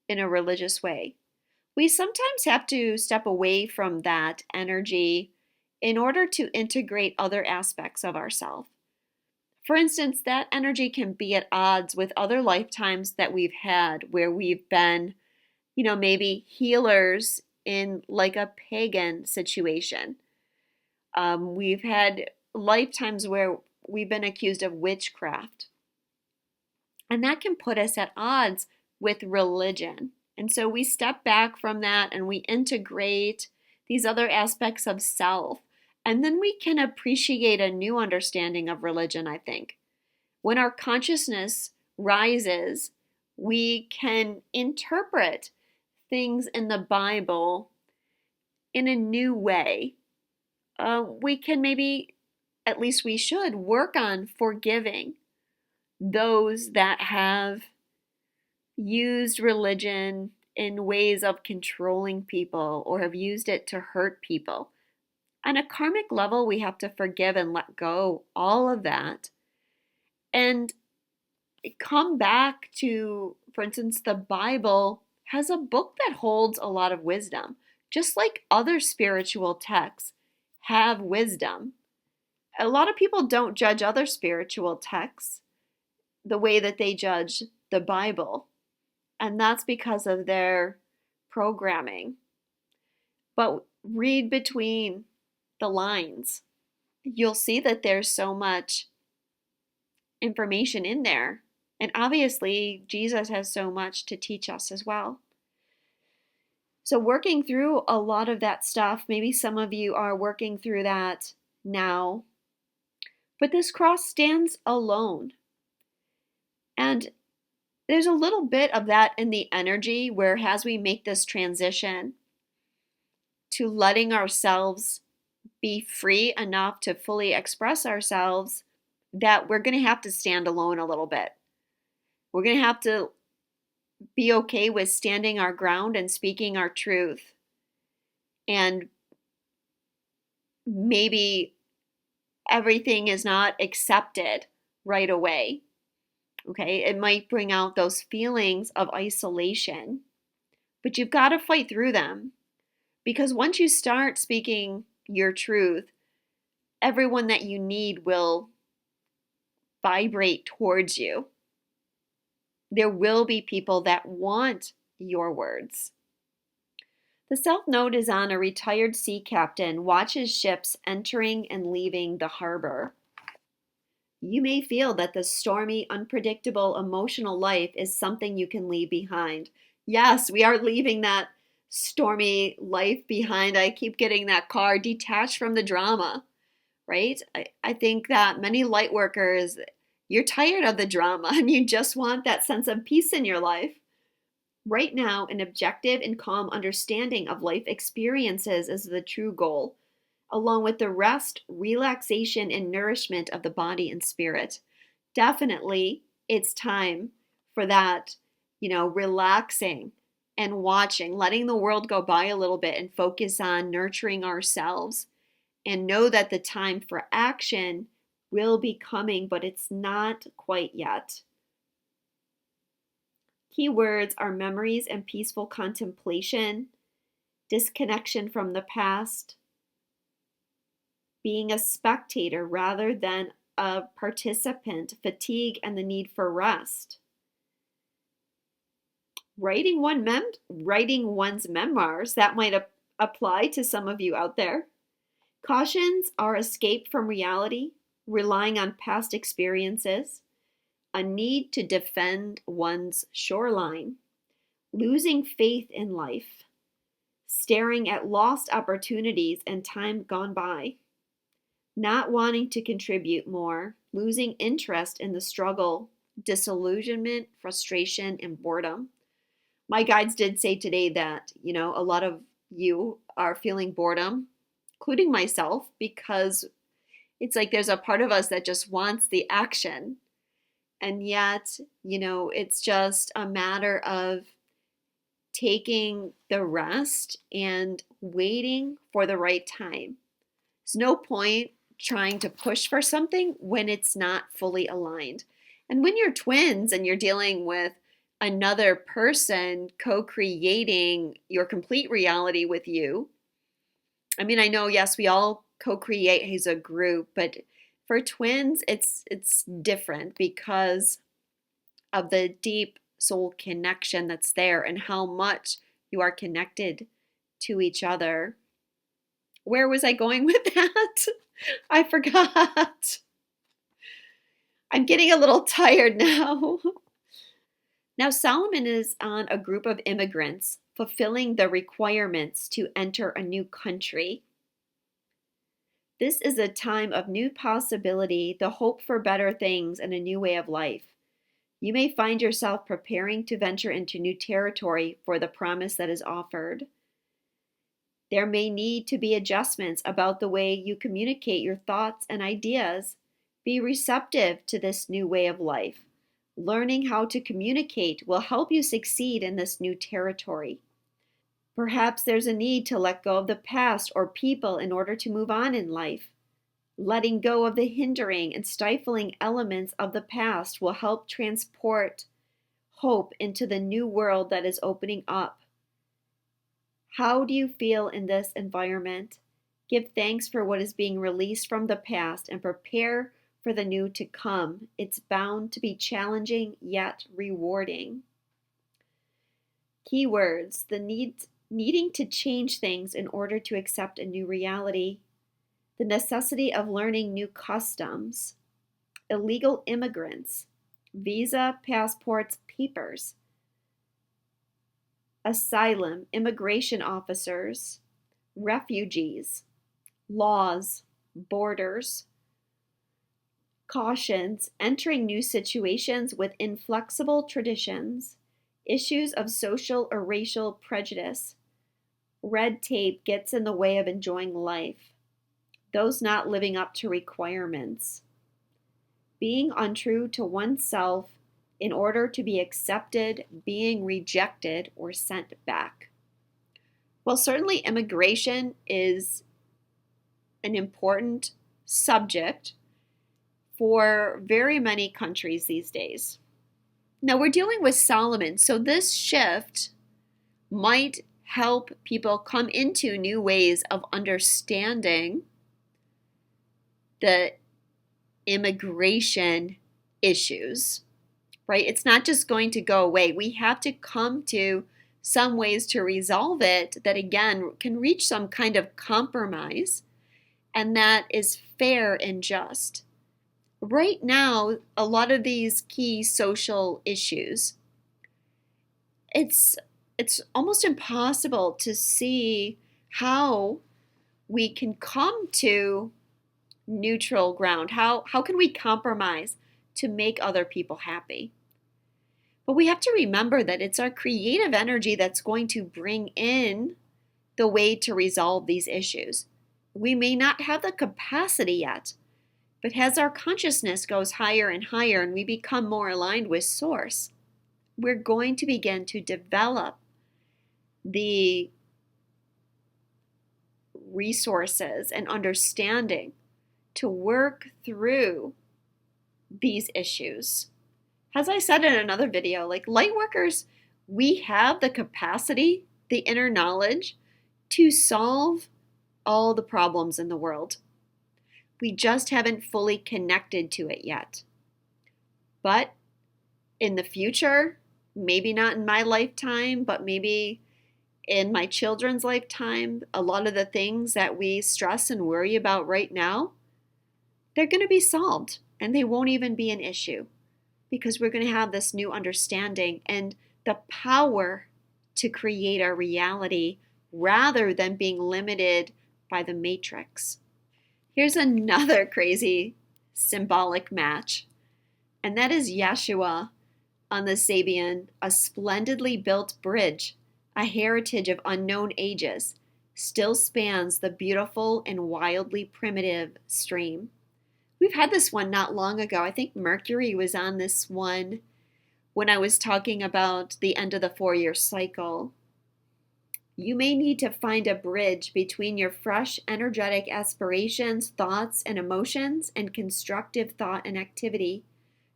in a religious way, we sometimes have to step away from that energy in order to integrate other aspects of ourselves. For instance, that energy can be at odds with other lifetimes that we've had where we've been, maybe healers in like a pagan situation. We've had lifetimes where we've been accused of witchcraft. And that can put us at odds with religion. And so we step back from that and we integrate these other aspects of self. And then we can appreciate a new understanding of religion, I think. When our consciousness rises, we can interpret things in the Bible in a new way. We can maybe, at least we should, work on forgiving those that have used religion in ways of controlling people or have used it to hurt people. On a karmic level, we have to forgive and let go all of that and come back to, for instance, the Bible has a book that holds a lot of wisdom, just like other spiritual texts have wisdom. A lot of people don't judge other spiritual texts the way that they judge the Bible, and that's because of their programming. But read between the lines. You'll see that there's so much information in there. And obviously, Jesus has so much to teach us as well. So, working through a lot of that stuff, maybe some of you are working through that now, but this cross stands alone. And there's a little bit of that in the energy where, as we make this transition to letting ourselves be free enough to fully express ourselves, that we're going to have to stand alone a little bit. We're going to have to be okay with standing our ground and speaking our truth. And maybe everything is not accepted right away. Okay, it might bring out those feelings of isolation, but you've got to fight through them, because once you start speaking your truth, everyone that you need will vibrate towards you. There will be people that want your words. The South Node is on a retired sea captain, watches ships entering and leaving the harbor. You may feel that the stormy, unpredictable, emotional life is something you can leave behind. Yes, we are leaving that stormy life behind. I keep getting that card, detached from the drama, right? I think that many light workers, you're tired of the drama and you just want that sense of peace in your life. Right now, an objective and calm understanding of life experiences is the true goal, along with the rest, relaxation, and nourishment of the body and spirit. Definitely, it's time for that, relaxing and watching, letting the world go by a little bit and focus on nurturing ourselves, and know that the time for action will be coming, but it's not quite yet. Key words are memories and peaceful contemplation, disconnection from the past, being a spectator rather than a participant, fatigue, and the need for rest. Writing one's memoirs, that might apply to some of you out there. Cautions are escape from reality, relying on past experiences, a need to defend one's shoreline, losing faith in life, staring at lost opportunities and time gone by, not wanting to contribute more, losing interest in the struggle, disillusionment, frustration, and boredom. My guides did say today that, a lot of you are feeling boredom, including myself, because it's like there's a part of us that just wants the action. And yet, it's just a matter of taking the rest and waiting for the right time. There's no point trying to push for something when it's not fully aligned. And when you're twins and you're dealing with another person co-creating your complete reality with you, I mean, I know, yes, we all co-create as a group, but for twins, it's different because of the deep soul connection that's there and how much you are connected to each other. Where was I going with that? I forgot. I'm getting a little tired now. Now, Solomon is on a group of immigrants fulfilling the requirements to enter a new country. This is a time of new possibility, the hope for better things, and a new way of life. You may find yourself preparing to venture into new territory for the promise that is offered. There may need to be adjustments about the way you communicate your thoughts and ideas. Be receptive to this new way of life. Learning how to communicate will help you succeed in this new territory. Perhaps there's a need to let go of the past or people in order to move on in life. Letting go of the hindering and stifling elements of the past will help transport hope into the new world that is opening up. How do you feel in this environment? Give thanks for what is being released from the past and prepare for the new to come. It's bound to be challenging yet rewarding. Keywords: needing to change things in order to accept a new reality, the necessity of learning new customs, illegal immigrants, visa, passports, papers, asylum, immigration officers, refugees, laws, borders, cautions, entering new situations with inflexible traditions, issues of social or racial prejudice, red tape gets in the way of enjoying life, those not living up to requirements, being untrue to oneself in order to be accepted, being rejected, or sent back. Well, certainly immigration is an important subject for very many countries these days. Now, we're dealing with Solomon, so this shift might help people come into new ways of understanding the immigration issues, right? It's not just going to go away. We have to come to some ways to resolve it that, again, can reach some kind of compromise and that is fair and just. Right now, a lot of these key social issues, it's almost impossible to see how we can come to neutral ground. How can we compromise to make other people happy? But we have to remember that it's our creative energy that's going to bring in the way to resolve these issues. We may not have the capacity yet, but as our consciousness goes higher and higher and we become more aligned with Source, we're going to begin to develop the resources and understanding to work through these issues. As I said in another video, like light workers, we have the capacity, the inner knowledge to solve all the problems in the world. We just haven't fully connected to it yet. But in the future, maybe not in my lifetime, but maybe in my children's lifetime, a lot of the things that we stress and worry about right now, they're going to be solved and they won't even be an issue because we're going to have this new understanding and the power to create our reality rather than being limited by the matrix. Here's another crazy symbolic match, and that is Yeshua on the Sabian, a splendidly built bridge, a heritage of unknown ages, still spans the beautiful and wildly primitive stream. We've had this one not long ago. I think Mercury was on this one when I was talking about the end of the 4-year cycle. You may need to find a bridge between your fresh, energetic aspirations, thoughts, and emotions, and constructive thought and activity.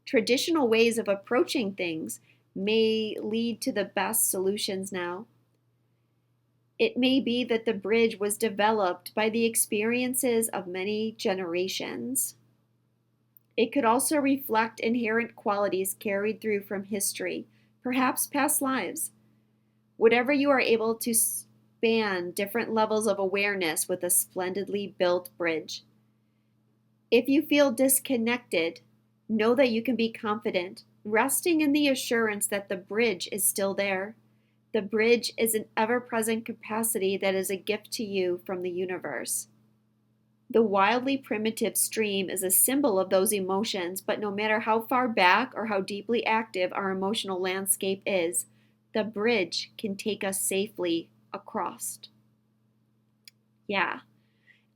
Traditional ways of approaching things may lead to the best solutions now. It may be that the bridge was developed by the experiences of many generations. It could also reflect inherent qualities carried through from history, perhaps past lives. Whatever, you are able to span different levels of awareness with a splendidly built bridge. If you feel disconnected, know that you can be confident, resting in the assurance that the bridge is still there. The bridge is an ever-present capacity that is a gift to you from the universe. The wildly primitive stream is a symbol of those emotions, but no matter how far back or how deeply active our emotional landscape is, the bridge can take us safely across. Yeah.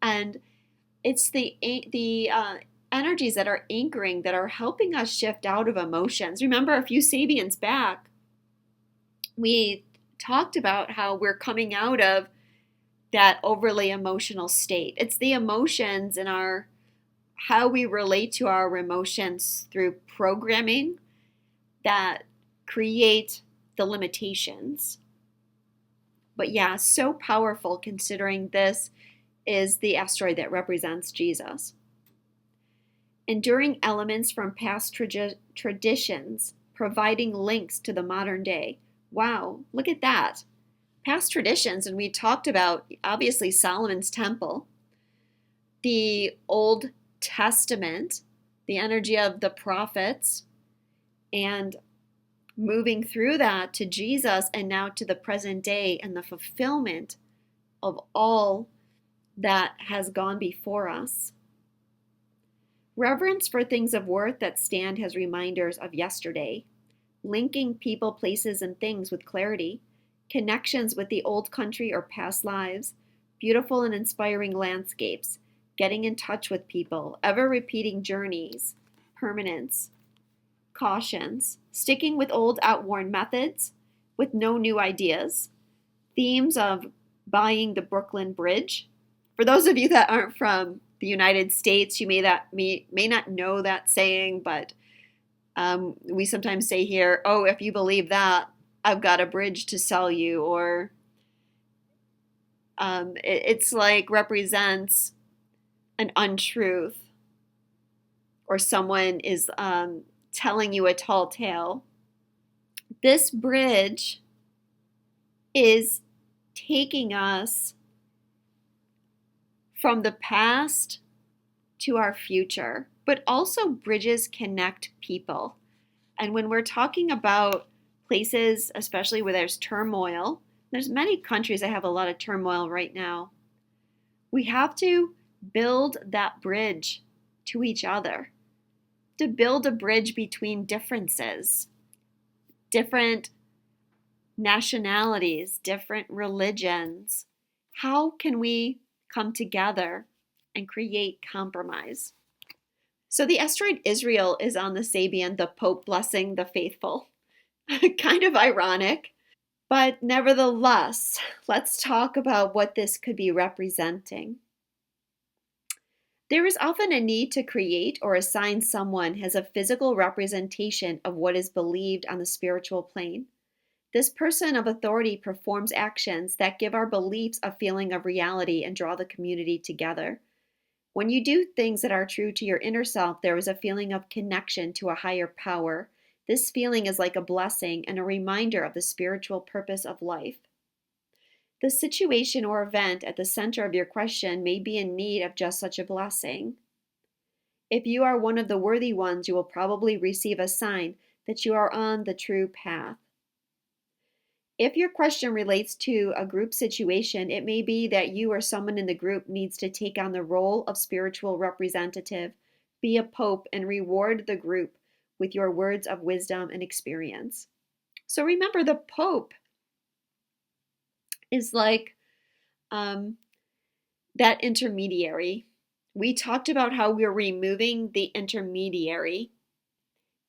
And it's the energies that are anchoring, that are helping us shift out of emotions. Remember, a few Sabians back, we talked about how we're coming out of that overly emotional state. It's the emotions and how we relate to our emotions through programming that create the limitations. But yeah, so powerful, considering this is the asteroid that represents Jesus. Enduring elements from past traditions, providing links to the modern day. Wow, look at that. Past traditions, and we talked about, obviously, Solomon's temple, the Old Testament, the energy of the prophets, and moving through that to Jesus, and now to the present day and the fulfillment of all that has gone before us. Reverence for things of worth that stand as reminders of yesterday, linking people, places, and things with clarity, connections with the old country or past lives, beautiful and inspiring landscapes, getting in touch with people, ever repeating journeys, permanence, cautions, sticking with old outworn methods with no new ideas, themes of buying the Brooklyn Bridge. For those of you that aren't from the United States, you may not know that saying, but we sometimes say here, oh, if you believe that, I've got a bridge to sell you, or it's like represents an untruth, or someone is telling you a tall tale. This bridge is taking us from the past to our future, but also bridges connect people. And when we're talking about places, especially where there's turmoil, there's many countries that have a lot of turmoil right now. We have to build that bridge to each other, to build a bridge between differences, different nationalities, different religions. How can we come together and create compromise? So the asteroid Israel is on the Sabian, the Pope blessing the faithful. Kind of ironic, but nevertheless, let's talk about what this could be representing. There is often a need to create or assign someone as a physical representation of what is believed on the spiritual plane. This person of authority performs actions that give our beliefs a feeling of reality and draw the community together. When you do things that are true to your inner self, there is a feeling of connection to a higher power. This feeling is like a blessing and a reminder of the spiritual purpose of life. The situation or event at the center of your question may be in need of just such a blessing. If you are one of the worthy ones, you will probably receive a sign that you are on the true path. If your question relates to a group situation, it may be that you or someone in the group needs to take on the role of spiritual representative, be a pope, and reward the group with your words of wisdom and experience. So remember, the pope is like that intermediary. We talked about how we're removing the intermediary.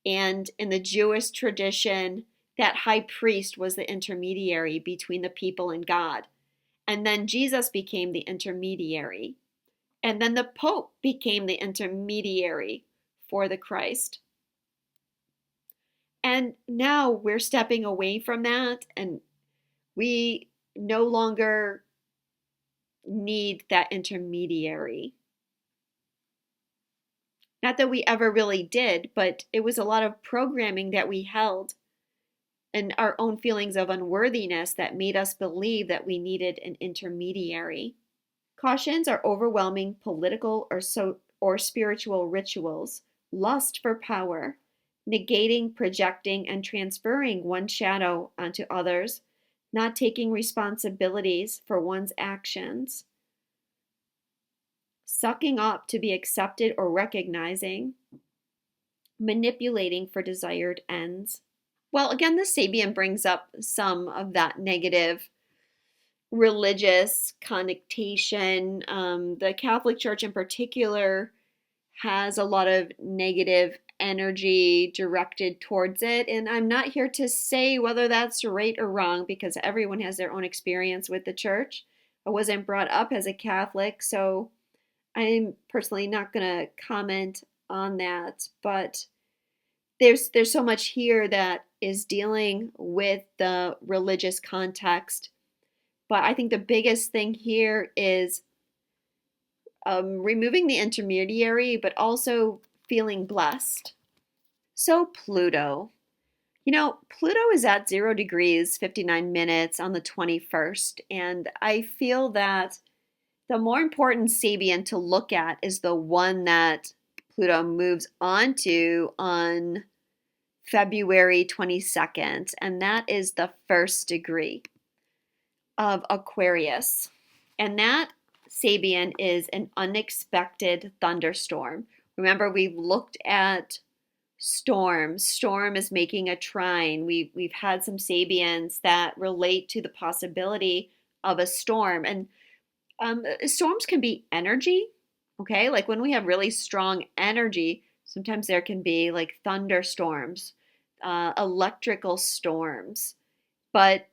And in the Jewish tradition, That high priest was the intermediary between the people and God. And then Jesus became the intermediary. And then the Pope became the intermediary for the Christ. And now we're stepping away from that, and we no longer need that intermediary. Not that we ever really did, but it was a lot of programming that we held and our own feelings of unworthiness that made us believe that we needed an intermediary. Cautions are overwhelming political or spiritual rituals, lust for power, negating, projecting, and transferring one's shadow onto others, not taking responsibilities for one's actions, sucking up to be accepted or recognizing, manipulating for desired ends. Well, again, the Sabian brings up some of that negative religious connotation. The Catholic Church, in particular, has a lot of negative energy directed towards it. And I'm not here to say whether that's right or wrong because everyone has their own experience with the church. I wasn't brought up as a Catholic, so I'm personally not going to comment on that. But there's so much here that is dealing with the religious context. But I think the biggest thing here is removing the intermediary, but also feeling blessed. So, Pluto. Pluto is at 0 degrees, 59 minutes on the 21st. And I feel that the more important Sabian to look at is the one that Pluto moves onto on February 22nd. And that is the 1st degree of Aquarius. And that Sabian is an unexpected thunderstorm. Remember, we've looked at storms. Storm is making a trine. We've had some Sabians that relate to the possibility of a storm. And storms can be energy, okay? Like when we have really strong energy, sometimes there can be like thunderstorms, electrical storms. But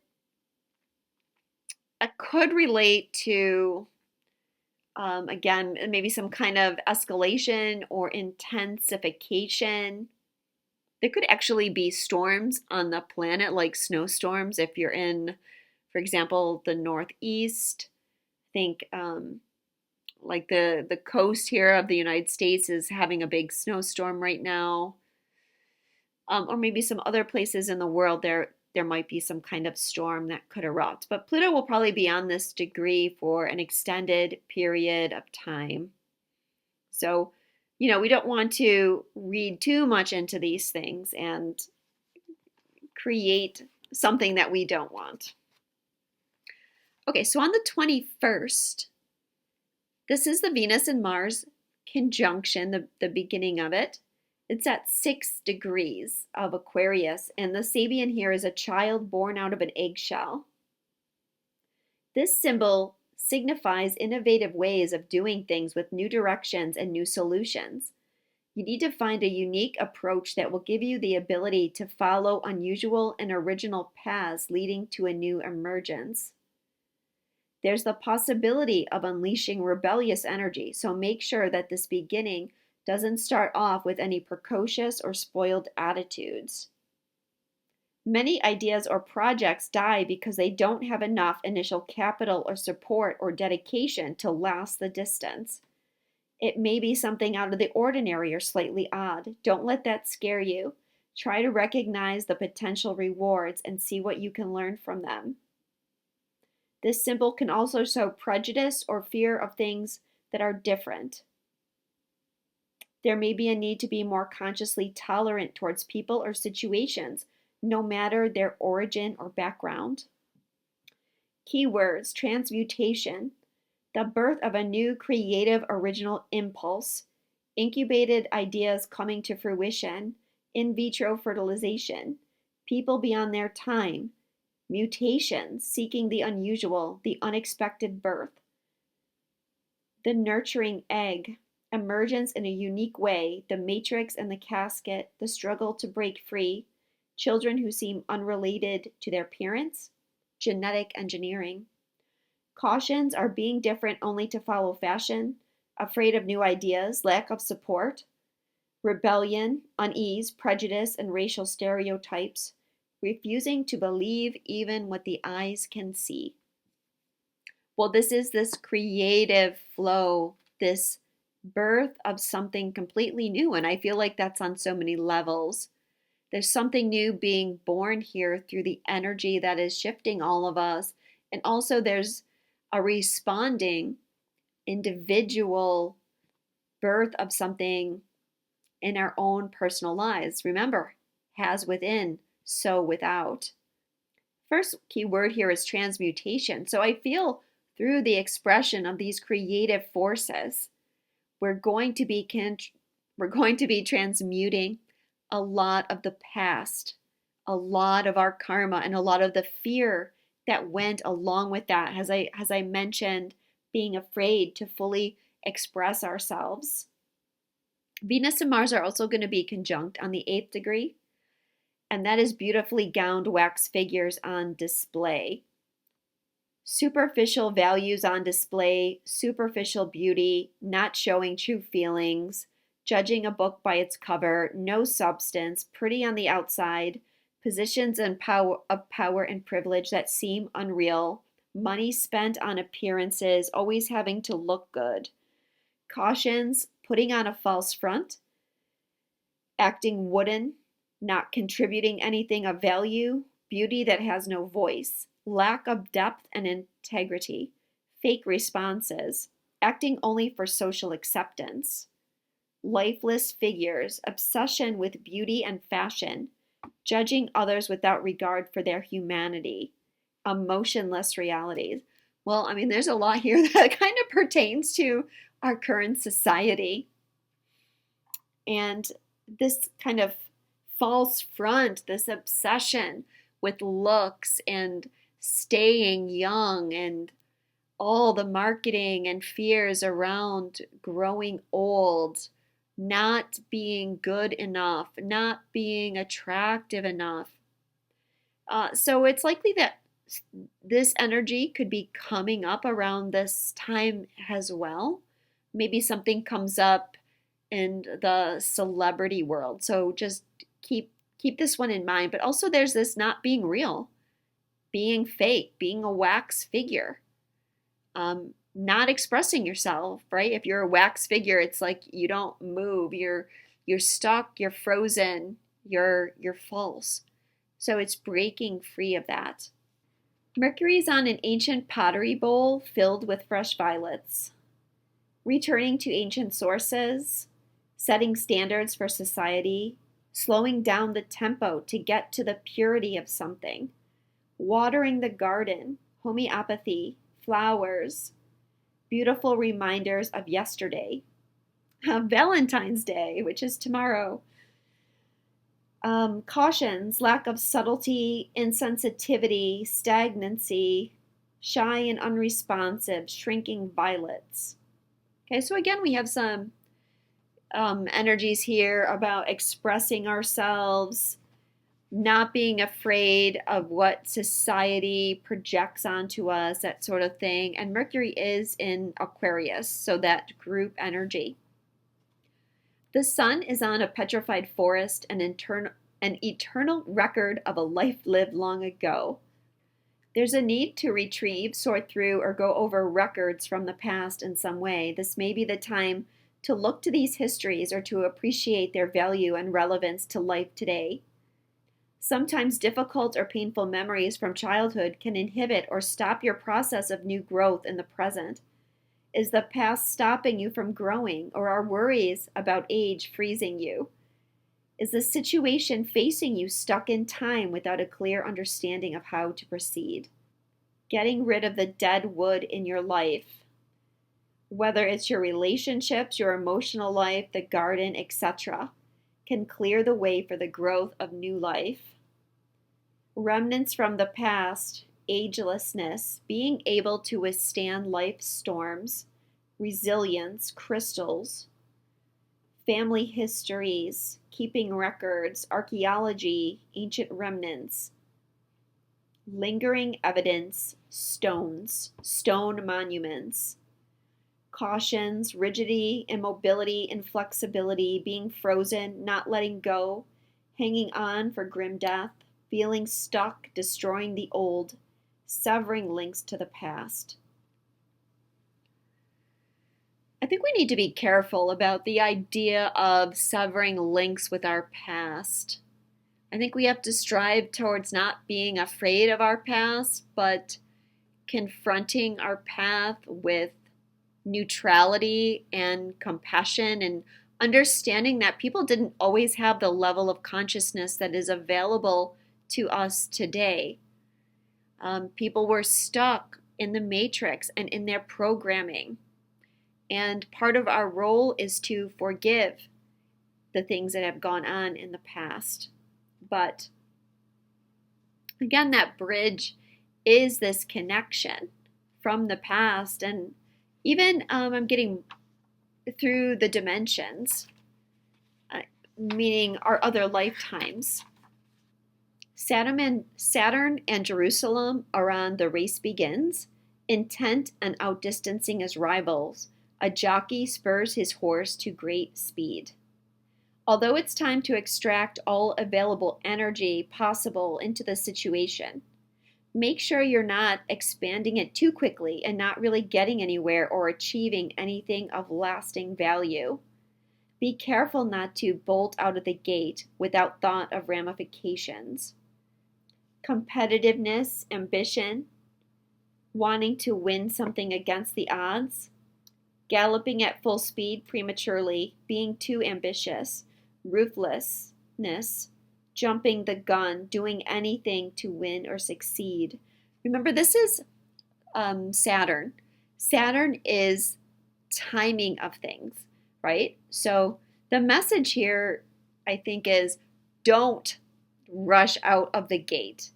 it could relate to, again, maybe some kind of escalation or intensification. There could actually be storms on the planet, like snowstorms, if you're in, for example, the Northeast. Think like the coast here of the United States is having a big snowstorm right now. Or maybe some other places in the world there might be some kind of storm that could erupt. But Pluto will probably be on this degree for an extended period of time. So, we don't want to read too much into these things and create something that we don't want. Okay, so on the 21st, this is the Venus and Mars conjunction, the beginning of it. It's at 6 degrees of Aquarius, and the Sabian here is a child born out of an eggshell. This symbol signifies innovative ways of doing things with new directions and new solutions. You need to find a unique approach that will give you the ability to follow unusual and original paths leading to a new emergence. There's the possibility of unleashing rebellious energy, so make sure that this beginning doesn't start off with any precocious or spoiled attitudes. Many ideas or projects die because they don't have enough initial capital or support or dedication to last the distance. It may be something out of the ordinary or slightly odd. Don't let that scare you. Try to recognize the potential rewards and see what you can learn from them. This symbol can also show prejudice or fear of things that are different. There may be a need to be more consciously tolerant towards people or situations, no matter their origin or background. Keywords: transmutation, the birth of a new creative original impulse, incubated ideas coming to fruition, in vitro fertilization, people beyond their time, mutations, seeking the unusual, the unexpected birth, the nurturing egg, emergence in a unique way, the matrix and the casket, the struggle to break free, children who seem unrelated to their parents, genetic engineering. Cautions are being different only to follow fashion, afraid of new ideas, lack of support, rebellion, unease, prejudice, and racial stereotypes, refusing to believe even what the eyes can see. Well, this is this creative flow, this birth of something completely new. And I feel like that's on so many levels. There's something new being born here through the energy that is shifting all of us. And also, there's a responding individual birth of something in our own personal lives. Remember, has within, so without. First key word here is transmutation. So I feel through the expression of these creative forces, we're going to be transmuting a lot of the past, a lot of our karma, and a lot of the fear that went along with that. As I mentioned, being afraid to fully express ourselves. Venus and Mars are also going to be conjunct on the 8th degree, and that is beautifully gowned wax figures on display. Superficial values on display, superficial beauty, not showing true feelings, judging a book by its cover, no substance, pretty on the outside, positions and of power and privilege that seem unreal, money spent on appearances, always having to look good. Cautions, putting on a false front, acting wooden, not contributing anything of value, beauty that has no voice, lack of depth and integrity, fake responses, acting only for social acceptance, lifeless figures, obsession with beauty and fashion, judging others without regard for their humanity, emotionless realities. Well, I mean, there's a lot here that kind of pertains to our current society. And this kind of false front, this obsession with looks and staying young and all the marketing and fears around growing old, not being good enough, not being attractive enough. So it's likely that this energy could be coming up around this time as well. Maybe something comes up in the celebrity world. So just keep this one in mind. But also there's this not being real, being fake, being a wax figure, not expressing yourself, right? If you're a wax figure, it's like you don't move, you're stuck, you're frozen, you're false. So it's breaking free of that. Mercury's on an ancient pottery bowl filled with fresh violets. Returning to ancient sources, setting standards for society, slowing down the tempo to get to the purity of something, watering the garden, homeopathy, flowers, beautiful reminders of yesterday, Valentine's Day, which is tomorrow. Cautions, lack of subtlety, insensitivity, stagnancy, shy and unresponsive, shrinking violets. Okay, so again, we have some energies here about expressing ourselves, not being afraid of what society projects onto us, that sort of thing. And Mercury is in Aquarius, so that group energy. The sun is on a petrified forest, an eternal record of a life lived long ago. There's a need to retrieve, sort through, or go over records from the past in some way. This may be the time to look to these histories or to appreciate their value and relevance to life today. Sometimes difficult or painful memories from childhood can inhibit or stop your process of new growth in the present. Is the past stopping you from growing, or are worries about age freezing you? Is the situation facing you stuck in time without a clear understanding of how to proceed? Getting rid of the dead wood in your life, whether it's your relationships, your emotional life, the garden, etc., can clear the way for the growth of new life. Remnants from the past, agelessness, being able to withstand life's storms, resilience, crystals, family histories, keeping records, archaeology, ancient remnants, lingering evidence, stones, stone monuments, cautions, rigidity, immobility, inflexibility, being frozen, not letting go, hanging on for grim death, feeling stuck, destroying the old, severing links to the past. I think we need to be careful about the idea of severing links with our past. I think we have to strive towards not being afraid of our past, but confronting our path with neutrality and compassion and understanding that people didn't always have the level of consciousness that is available to us today. People were stuck in the matrix and in their programming. And part of our role is to forgive the things that have gone on in the past. But again, that bridge is this connection from the past. And even I'm getting through the dimensions, meaning our other lifetimes. Saturn and Jerusalem are on The Race Begins, intent and outdistancing his rivals. A jockey spurs his horse to great speed. Although it's time to extract all available energy possible into the situation, make sure you're not expanding it too quickly and not really getting anywhere or achieving anything of lasting value. Be careful not to bolt out of the gate without thought of ramifications. Competitiveness, ambition, wanting to win something against the odds, galloping at full speed prematurely, being too ambitious, ruthlessness, jumping the gun, doing anything to win or succeed. Remember, this is Saturn. Saturn is timing of things, right? So the message here, I think, is don't rush out of the gate,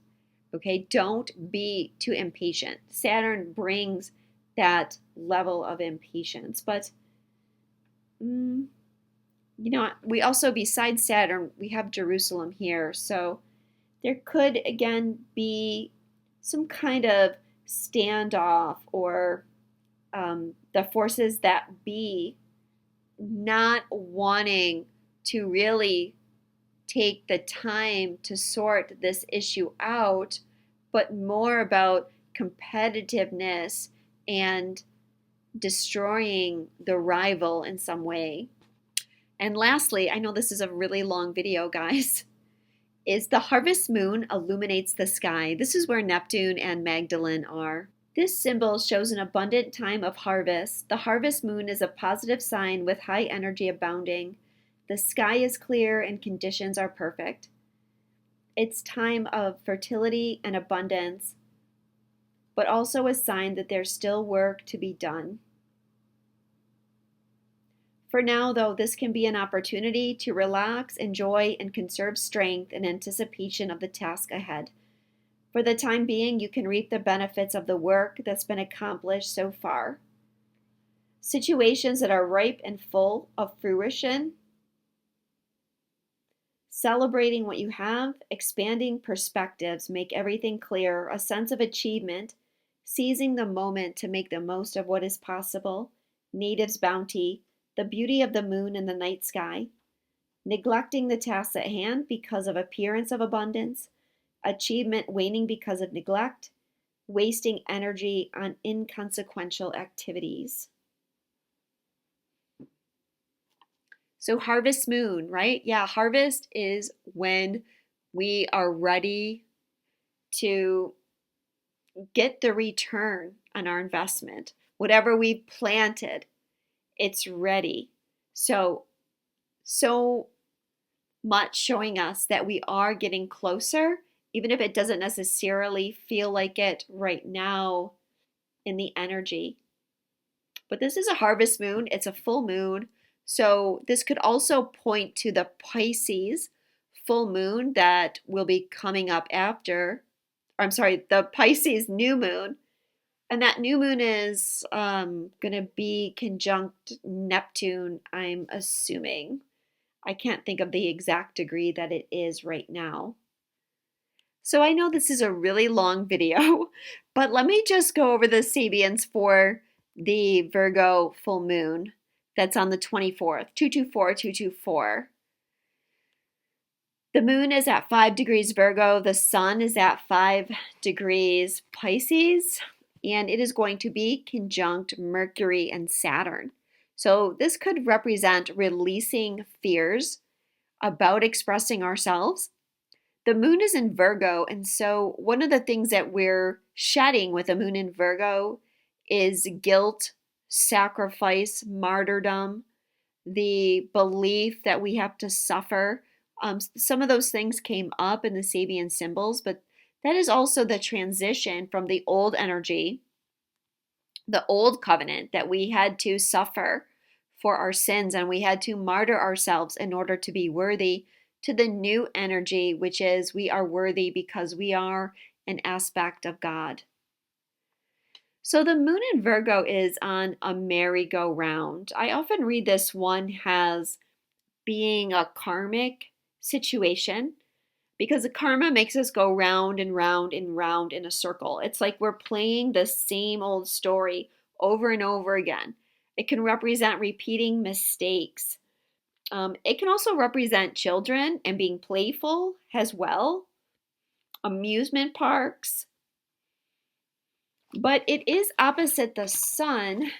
okay? Don't be too impatient. Saturn brings that level of impatience. But, we also, besides Saturn, we have Jerusalem here. So there could, again, be some kind of standoff or the forces that be not wanting to really take the time to sort this issue out, but more about competitiveness and destroying the rival in some way. And lastly, I know this is a really long video, guys, is the harvest moon illuminates the sky. This is where Neptune and Magdalene are. This symbol shows an abundant time of harvest. The harvest moon is a positive sign with high energy abounding. The sky is clear and conditions are perfect. It's time of fertility and abundance, but also a sign that there's still work to be done. For now, though, this can be an opportunity to relax, enjoy, and conserve strength in anticipation of the task ahead. For the time being, you can reap the benefits of the work that's been accomplished so far. Situations that are ripe and full of fruition, celebrating what you have, expanding perspectives, make everything clear, a sense of achievement, seizing the moment to make the most of what is possible, native's bounty, the beauty of the moon and the night sky, neglecting the tasks at hand because of appearance of abundance, achievement waning because of neglect, wasting energy on inconsequential activities. So harvest moon, right? Yeah, harvest is when we are ready to get the return on our investment. Whatever we planted, it's ready. So much showing us that we are getting closer, even if it doesn't necessarily feel like it right now in the energy. But this is a harvest moon, it's a full moon. So this could also point to the Pisces full moon that will be coming up after, the Pisces new moon. And that new moon is going to be conjunct Neptune, I'm assuming. I can't think of the exact degree that it is right now. So I know this is a really long video, but let me just go over the Sabians for the Virgo full moon that's on the 24th, 224, 224. The moon is at 5 degrees Virgo, the sun is at 5 degrees Pisces, and it is going to be conjunct Mercury and Saturn. So this could represent releasing fears about expressing ourselves. The moon is in Virgo, and so one of the things that we're shedding with the moon in Virgo is guilt, sacrifice, martyrdom, the belief that we have to suffer. Some of those things came up in the Sabian symbols, but that is also the transition from the old energy, the old covenant, that we had to suffer for our sins and we had to martyr ourselves in order to be worthy, to the new energy, which is we are worthy because we are an aspect of God. So the moon in Virgo is on a merry-go-round. I often read this one as being a karmic situation because the karma makes us go round and round and round in a circle. It's like we're playing the same old story over and over again. It can represent repeating mistakes. It can also represent children and being playful as well, amusement parks. But it is opposite the sun,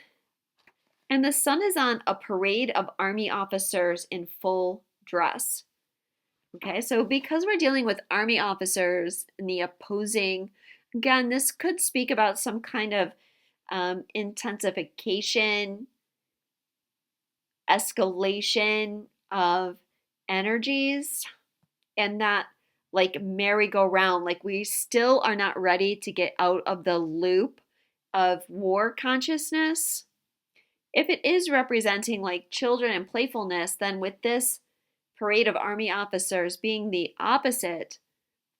and the sun is on a parade of army officers in full dress. Okay, so because we're dealing with army officers and the opposing, again, this could speak about some kind of intensification, escalation of energies, and that like merry-go-round, like we still are not ready to get out of the loop of war consciousness. If it is representing like children and playfulness, then with this parade of army officers being the opposite,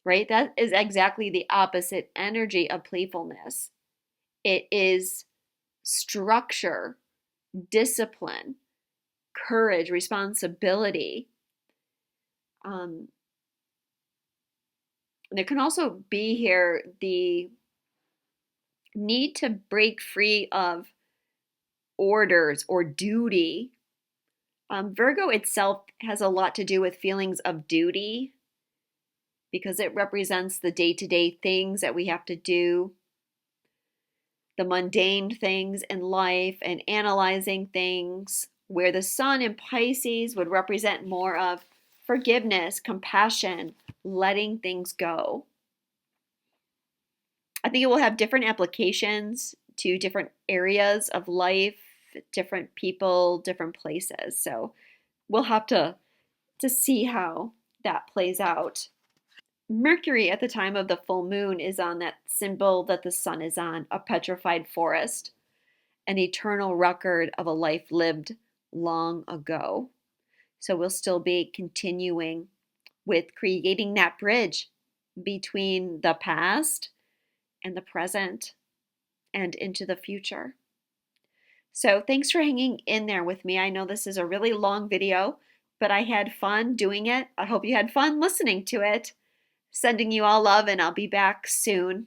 right? That is exactly the opposite energy of playfulness. It is structure, discipline, courage, responsibility. There can also be here the need to break free of orders or duty. Virgo itself has a lot to do with feelings of duty because it represents the day-to-day things that we have to do, the mundane things in life, and analyzing things, where the sun in Pisces would represent more of forgiveness, compassion, letting things go. I think it will have different applications to different areas of life, different people, different places. So we'll have to see how that plays out. Mercury at the time of the full moon is on that symbol that the sun is on, a petrified forest, an eternal record of a life lived long ago. So we'll still be continuing with creating that bridge between the past and the present and into the future. So thanks for hanging in there with me. I know this is a really long video, but I had fun doing it. I hope you had fun listening to it. Sending you all love, and I'll be back soon.